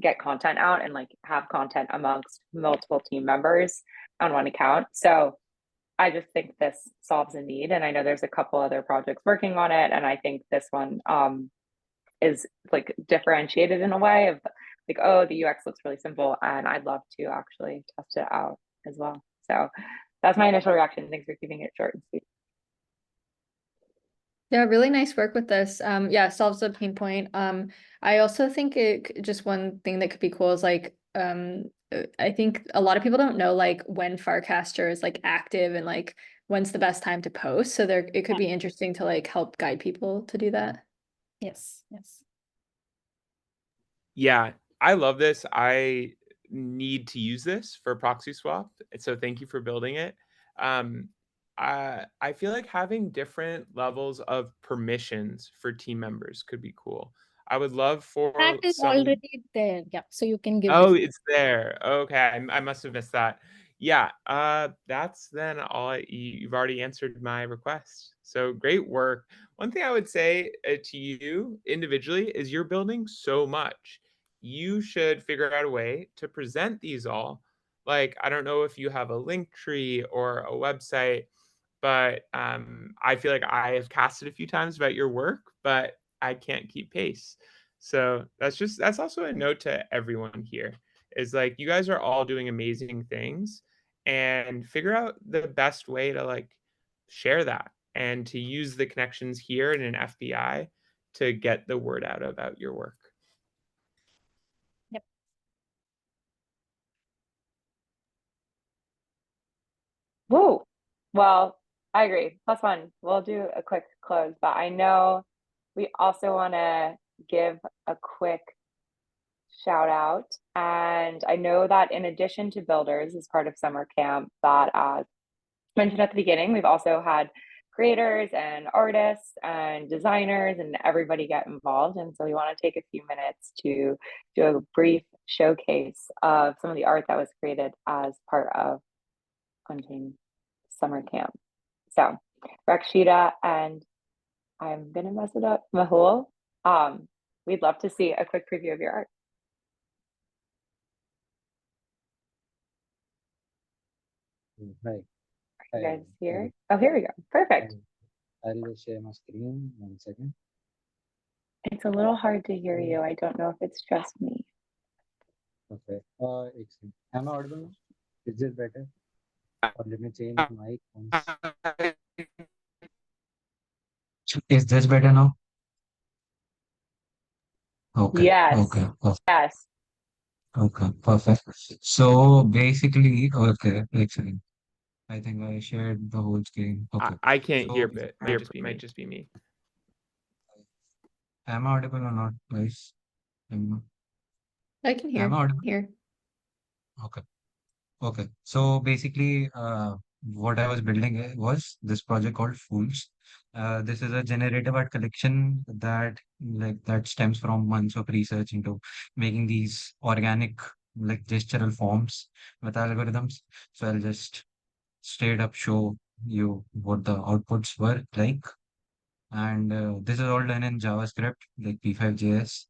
get content out and like have content amongst multiple team members on one account. So I just think this solves a need, and I know there's a couple other projects working on it, and I think this one is like differentiated in a way of like, oh, the UX looks really simple, and I'd love to actually test it out as well. So that's my initial reaction. Thanks for keeping it short and sweet. Yeah, really nice work with this. Yeah, solves a pain point. I also think just one thing that could be cool is like, I think a lot of people don't know like when Farcaster is like active and like when's the best time to post. So it could be interesting to like help guide people to do that. Yes, yes. Yeah, I love this. I need to use this for proxy swap. So thank you for building it. I feel like having different levels of permissions for team members could be cool. I would love That for is some. already there. Yeah, so you can give Oh, different. it's there. Okay, I must have missed that. Yeah, that's then you've already answered my request. So great work. One thing I would say to you individually is you're building so much. You should figure out a way to present these all. Like, I don't know if you have a link tree or a website, but I feel like I have casted a few times about your work, but I can't keep pace. So that's also a note to everyone here is like you guys are all doing amazing things and figure out the best way to like share that and to use the connections here in an FBI to get the word out about your work. Yep. Whoa. Well, I agree. +1. We'll do a quick close, but I know we also want to give a quick shout out. And I know that in addition to builders as part of summer camp, that as mentioned at the beginning, we've also had creators and artists and designers and everybody get involved. And so we want to take a few minutes to do a brief showcase of some of the art that was created as part of Onchain summer camp. So Rakshita and I'm gonna mess it up, Mahul. We'd love to see a quick preview of your art. Hi. Are you Hi. guys here? Oh, here we go. Perfect. I'll just share my screen. 1 second. It's a little hard to hear you. I don't know if it's just me. Okay. Excellent. Am I audible now? Is this better? Or let me change mic once. Is this better now? Okay. Yes. Okay. Yes. Okay. Perfect. So basically, okay. Excellent. I think I shared the whole screen. Okay. I can't So hear it. Might just be me. am I audible or not, guys? I can hear. Am I audible? Here. Okay. Okay. So basically, what I was building was this project called Fools. This is a generative art collection that stems from months of research into making these organic like gestural forms with algorithms. So I'll just straight up show you what the outputs were like. And this is all done in JavaScript, like P5.js.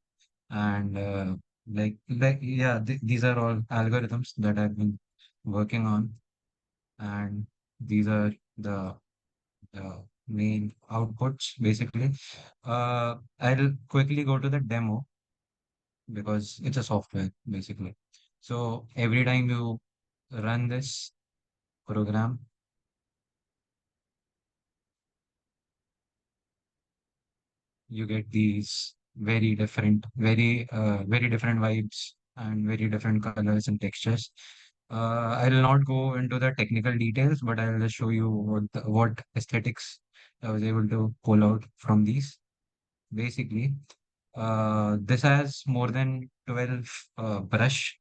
And yeah, these are all algorithms that I've been working on. And these are the main outputs, basically. I'll quickly go to the demo because it's a software, basically. So every time you run this program, you get these very different vibes and very different colors and textures. I'll not go into the technical details, but I'll just show you what aesthetics I was able to pull out from these. Basically, this has more than 12 brush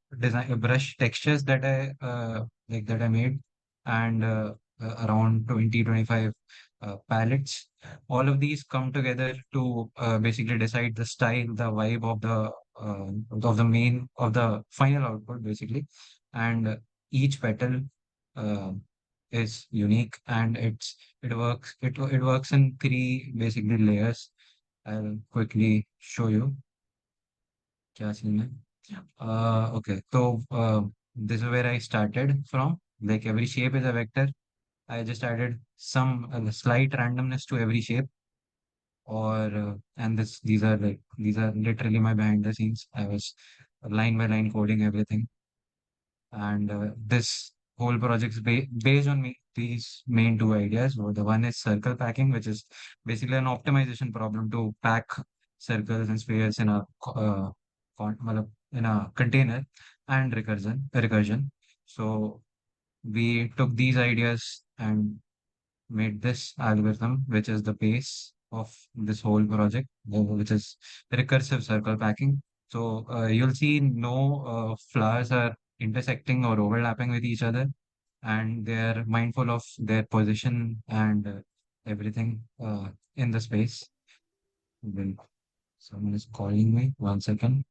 textures that I made, and around 20-25 palettes. All of these come together to basically decide the style, the vibe of the final output, basically. And each petal uh, is unique, and it works in three basically layers. I'll quickly show you क्या scene है. Okay, so this is where I started from. Like every shape is a vector. I just added some slight randomness to every shape, or and these are literally my behind the scenes. I was line by line coding everything, and this whole project is based on me these main two ideas. The one is circle packing, which is basically an optimization problem to pack circles and spheres in a in a container, and recursion. So we took these ideas and made this algorithm, which is the base of this whole project, which is recursive circle packing. So you'll see no flowers are intersecting or overlapping with each other, and they're mindful of their position and everything in the space. Well, someone is calling me. 1 second.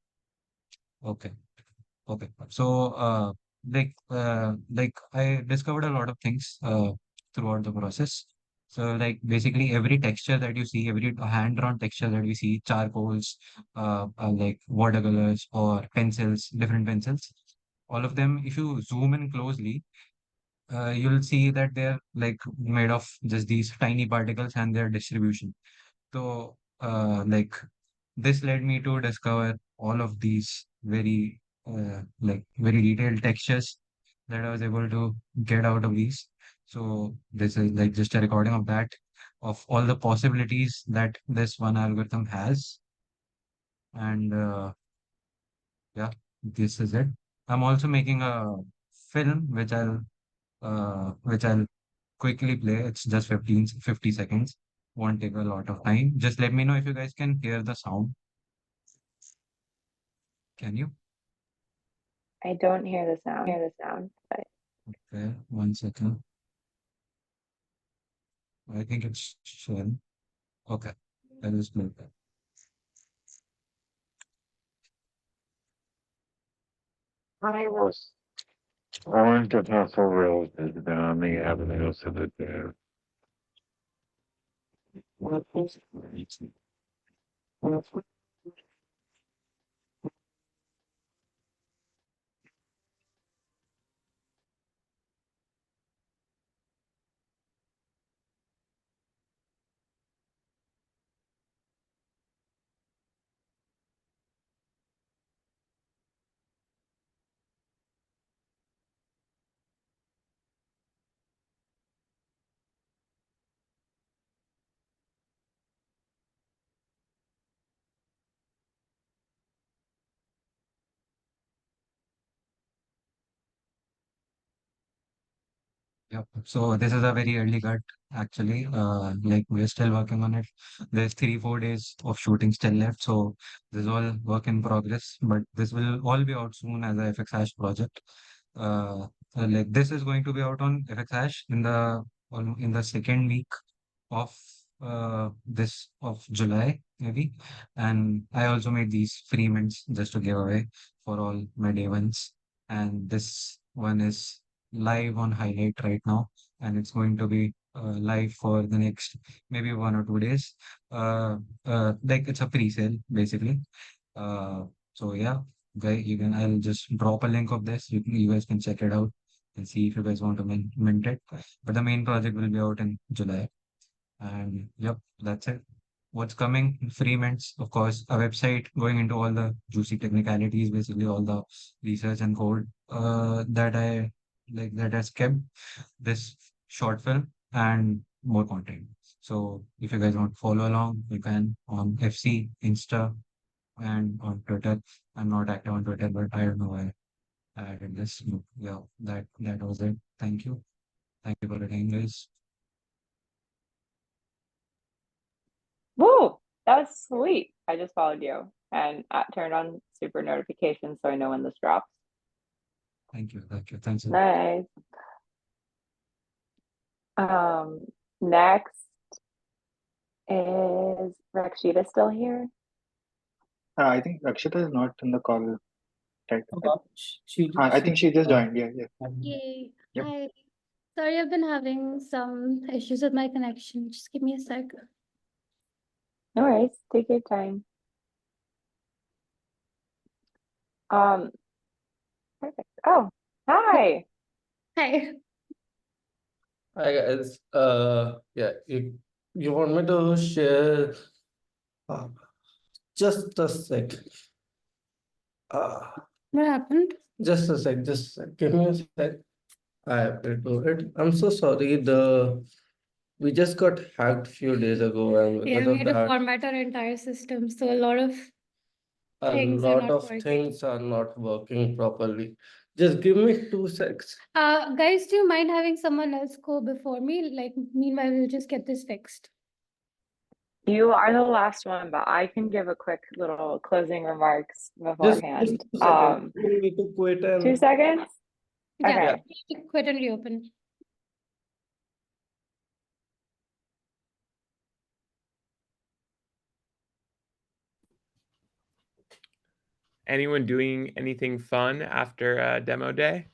Okay. Okay. So, like I discovered a lot of things throughout the process. So, like basically every texture that you see, every hand-drawn texture that we see, charcoals, like watercolors or pencils, different pencils, all of them, if you zoom in closely, you'll see that they're like made of just these tiny particles and their distribution. So, like this led me to discover all of these very detailed textures that I was able to get out of these. So this is like just a recording of that, of all the possibilities that this one algorithm has. And yeah, this is it. I'm also making a film which I'll quickly play. It's just 50 seconds. Won't take a lot of time. Just let me know if you guys can hear the sound. Can you? I don't hear the sound, but Okay, 1 second. I think it's sharing. Okay, I'll just play that. I went to Paso Robles down the avenues of the there. Yep. So this is a very early cut, actually. Like we're still working on it. There's 3-4 days of shooting still left, so this is all work in progress. But this will all be out soon as a FX Hash project. Like this is going to be out on FX Hash in the second week of this of July, maybe. And I also made these free mints just to give away for all my day ones. And this one is live on Highlight right now, and it's going to be live for the next maybe 1 or 2 days. Like it's a pre-sale basically. So yeah, guys, I'll just drop a link of this. You guys can check it out and see if you guys want to mint it. But the main project will be out in July. And yep, that's it. What's coming? Free mints, of course, a website going into all the juicy technicalities, basically all the research and code that has kept this short film and more content. So if you guys want to follow along, you can on FC, Insta, and on Twitter. I'm not active on Twitter, but I don't know why I added this. Yeah, that was it. Thank you. Thank you for the time, guys. whoa, that was sweet. I just followed you and turned on super notifications so I know when this drops. Thank you. Thank you. Thanks. Nice. Next is Rakshita still here? I think Rakshita is not in the call. Right. She I think she just joined. Yeah, yeah. Yay. Yep. Hi. Sorry, I've been having some issues with my connection. Just give me a sec. No worries, take your time. Perfect. Oh, hi. Hi. Hi guys. Yeah, you want me to share? Just a sec. What happened? Just a sec. Give me a sec. Hi, Rohit. I'm so sorry. We just got hacked few days ago, and Yeah, because we of had to that, format our entire system, so a lot of a things are lot not of working. things are not working properly. Just give me 2 secs. Guys, do you mind having someone else go before me? Like, meanwhile, we'll just get this fixed. You are the last one, but I can give a quick little closing remarks Just beforehand. 2 seconds. We need to quit 2 seconds? Yeah, Okay. we need to quit and reopen. Anyone doing anything fun after demo day?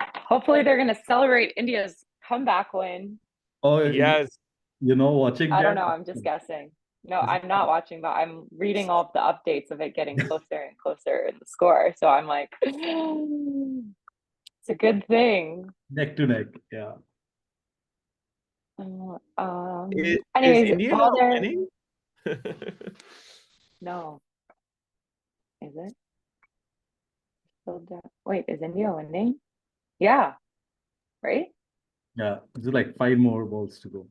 Hopefully they're gonna celebrate India's comeback win. Oh, Yes. watching I don't that. know, I'm just guessing. No, I'm not watching, but I'm reading all of the updates of it getting closer and closer in the score. So I'm like, it's a good thing. Neck to neck. Yeah. Is Anyways, India while they're winning? no, is it? Wait, is India winning? Yeah, right? Yeah. There's like 5 more balls to go.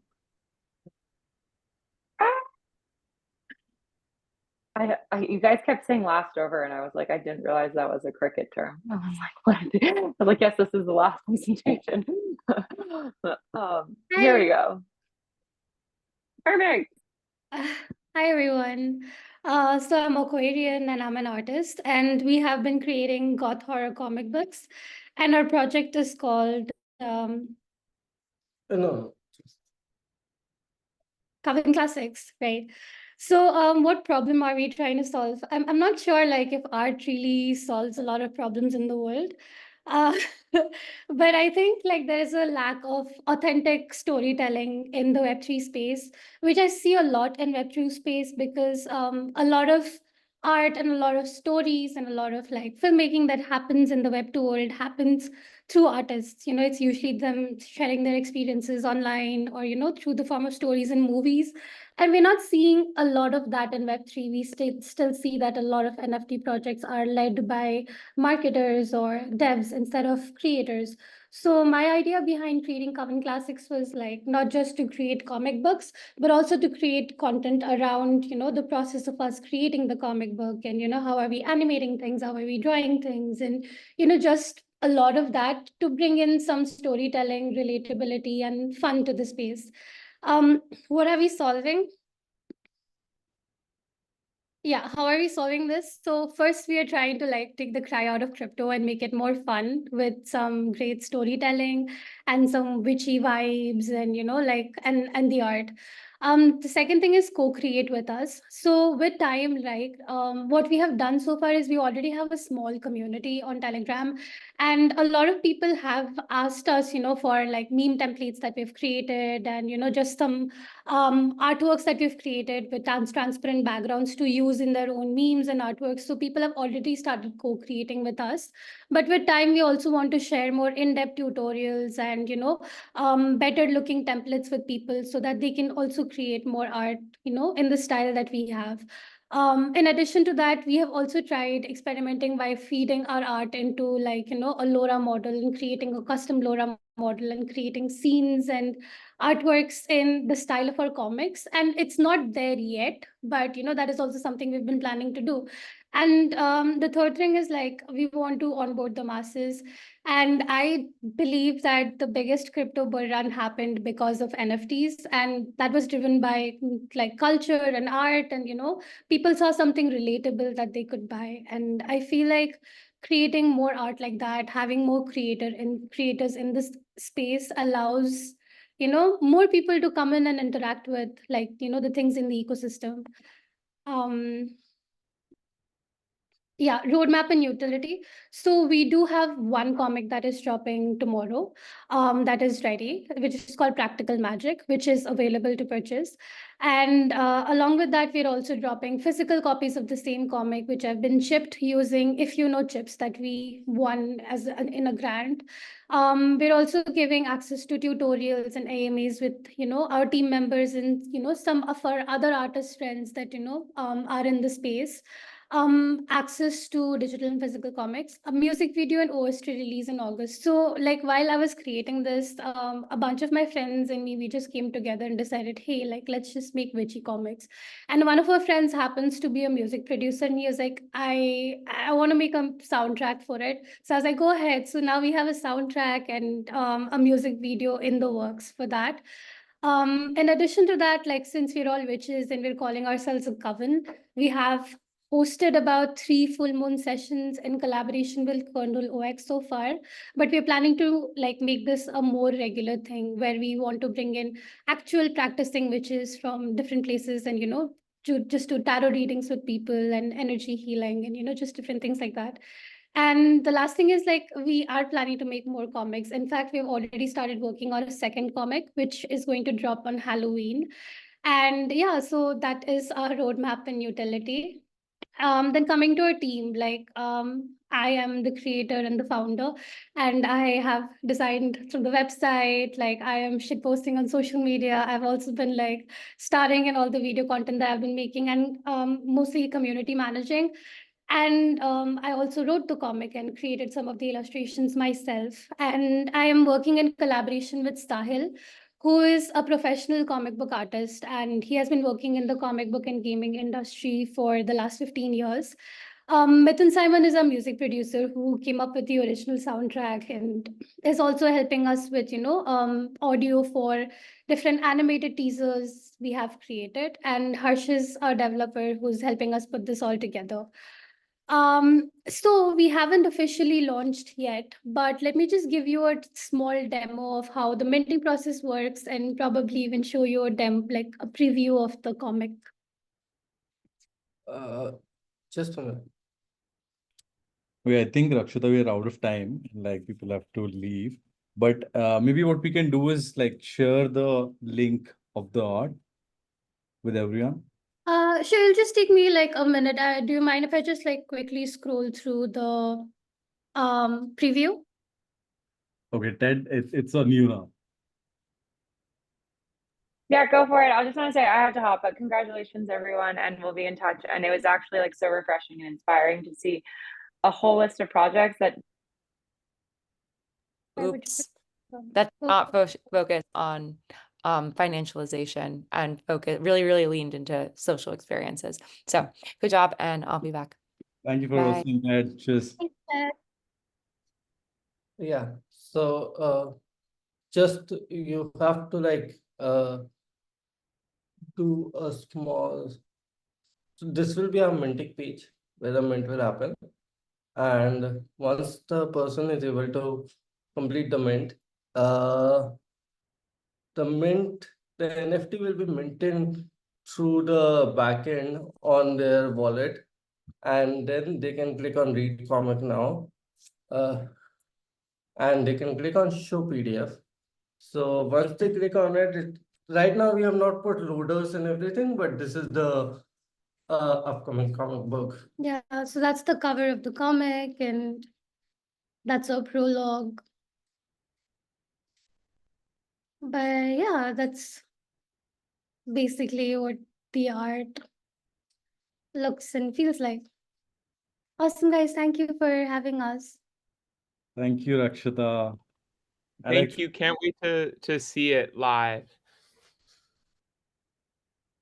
You guys kept saying last over, and I was like, I didn't realize that was a cricket term. I was like, what? I was like, yes, this is the last presentation. Here we go. Perfect. Hi, everyone. So I'm Aquarian and I'm an artist, and we have been creating goth horror comic books, and our project is called No. Coven Classics, right? So, what problem are we trying to solve? I'm not sure, like, if art really solves a lot of problems in the world. Uh, but I think, like, there is a lack of authentic storytelling in the Web3 space, which I see a lot in Web2 space because a lot of art and a lot of stories and a lot of like filmmaking that happens in the Web2 world happens through artists. You know, it's usually them sharing their experiences online or, you know, through the form of stories and movies. And we're not seeing a lot of that in Web3. We still see that a lot of NFT projects are led by marketers or devs instead of creators. So my idea behind creating Coven Classics was like not just to create comic books, but also to create content around, you know, the process of us creating the comic book and, you know, how are we animating things, how are we drawing things, and, you know, just a lot of that to bring in some storytelling, relatability, and fun to the space. What are we solving? Yeah, how are we solving this? So first, we are trying to like take the cry out of crypto and make it more fun with some great storytelling and some witchy vibes and, you know, like and the art. The second thing is co-create with us. So with time, like what we have done so far is we already have a small community on Telegram, and a lot of people have asked us, you know, for like meme templates that we've created and, you know, just some artworks that we've created with transparent backgrounds to use in their own memes and artworks. So people have already started co-creating with us. But with time, we also want to share more in-depth tutorials and, you know, better looking templates with people so that they can also create more art, you know, in the style that we have. In addition to that, we have also tried experimenting by feeding our art into like, you know, a LoRa model and creating a custom LoRa model and creating scenes and artworks in the style of our comics. And it's not there yet, but, you know, that is also something we've been planning to do. And the third thing is like, we want to onboard the masses. And I believe that the biggest crypto bull run happened because of NFTs. And that was driven by like culture and art. And, you know, people saw something relatable that they could buy. And I feel like creating more art like that, having more creators in this space allows, you know, more people to come in and interact with like, you know, the things in the ecosystem. Um, yeah, roadmap and utility. So we do have one comic that is dropping tomorrow, that is ready, which is called Practical Magic, which is available to purchase. And along with that, we're also dropping physical copies of the same comic, which have been shipped using If You Know chips that we won in a grant. We're also giving access to tutorials and AMAs with, you know, our team members and, you know, some of our other artist friends that, you know, are in the space. access to digital and physical comics, a music video and OST release in August. So like while I was creating this, a bunch of my friends and me, we just came together and decided, hey, like let's just make witchy comics. And one of our friends happens to be a music producer, and he was like, I want to make a soundtrack for it. So I was like, go ahead. So now we have a soundtrack and a music video in the works for that. In addition to that, like since we're all witches and we're calling ourselves a coven, we have hosted about 3 full moon sessions in collaboration with Kernel OX so far, but we're planning to like make this a more regular thing where we want to bring in actual practicing witches from different places and to just do tarot readings with people and energy healing and just different things like that. And the last thing is like we are planning to make more comics. In fact, we've already started working on a second comic, which is going to drop on Halloween. And yeah, so that is our roadmap and utility. Then coming to our team, like I am the creator and the founder, and I have designed through the website. Like I am shit posting on social media. I've also been like starring in all the video content that I've been making, and mostly community managing. And I also wrote the comic and created some of the illustrations myself. And I am working in collaboration with Sahil, who is a professional comic book artist. And he has been working in the comic book and gaming industry for the last 15 years. Mithun Simon is a music producer who came up with the original soundtrack and is also helping us with, audio for different animated teasers we have created. And Harsh is our developer who's helping us put this all together. So we haven't officially launched yet, but let me just give you a small demo of how the minting process works and probably even show you like a preview of the comic. Just a minute. Okay, I think Rakshita, we are out of time. Like people have to leave. But maybe what we can do is like share the link of the art with everyone. Sure, it'll just take me like a minute. Do you mind if I just like quickly scroll through the preview? Okay, Ted, it's on you now. Yeah, go for it. I just want to say I have to hop, but congratulations, everyone, and we'll be in touch. And it was actually like so refreshing and inspiring to see a whole list of projects that. Oops. That's not focused on financialization and focus really leaned into social experiences. So good job, and I'll be back. Thank you for Bye. hosting, Ted. Just Yeah. So just you have to like do a small. So this will be our minting page where the mint will happen. And once the person is able to complete the mint, the NFT will be minted through the backend on their wallet, and then they can click on read comic now, and they can click on show PDF. So once they click on it, right now we have not put loaders and everything, but this is the upcoming comic book. Yeah, so that's the cover of the comic, and that's a prologue. But yeah, that's basically what the art looks and feels like. Awesome, guys. Thank you for having us. thank you, Rakshita. Thank Alex, you. Can't wait to see it live.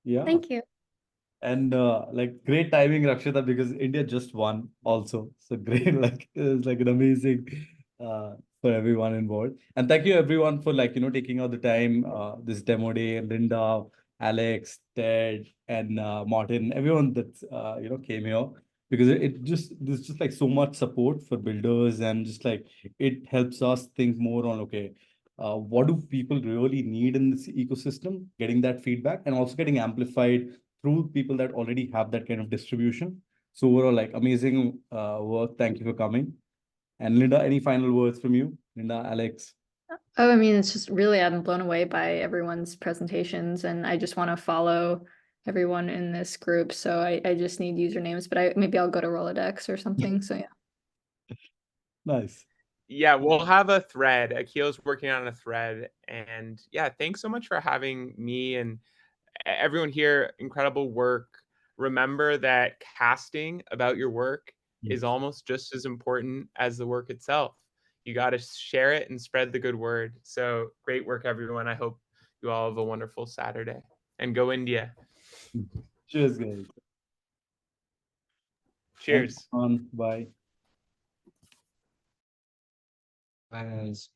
yeah. Thank you. And like great timing, Rakshita, because India just won also. So great, like it's like an amazing for everyone involved. And thank you everyone for like, taking out the time this demo day, Linda, Alex, Ted, and Martin, everyone that came here because there's just like so much support for builders and just like it helps us think more on what do people really need in this ecosystem, getting that feedback and also getting amplified through people that already have that kind of distribution. So overall, like amazing work. Thank you for coming. And Linda, any final words from you? Linda, Alex. Oh, I mean, it's just really, I'm blown away by everyone's presentations, and I just want to follow everyone in this group. So I just need usernames, but maybe I'll go to Rolodex or something. So yeah. Nice. Yeah, we'll have a thread. Akil's working on a thread. And yeah, thanks so much for having me and everyone here. Incredible work. remember that casting about your work is almost just as important as the work itself. You got to share it and spread the good word. So great work, everyone. I hope you all have a wonderful Saturday, and go India. Cheers, guys. Cheers. Bye. Bye, guys.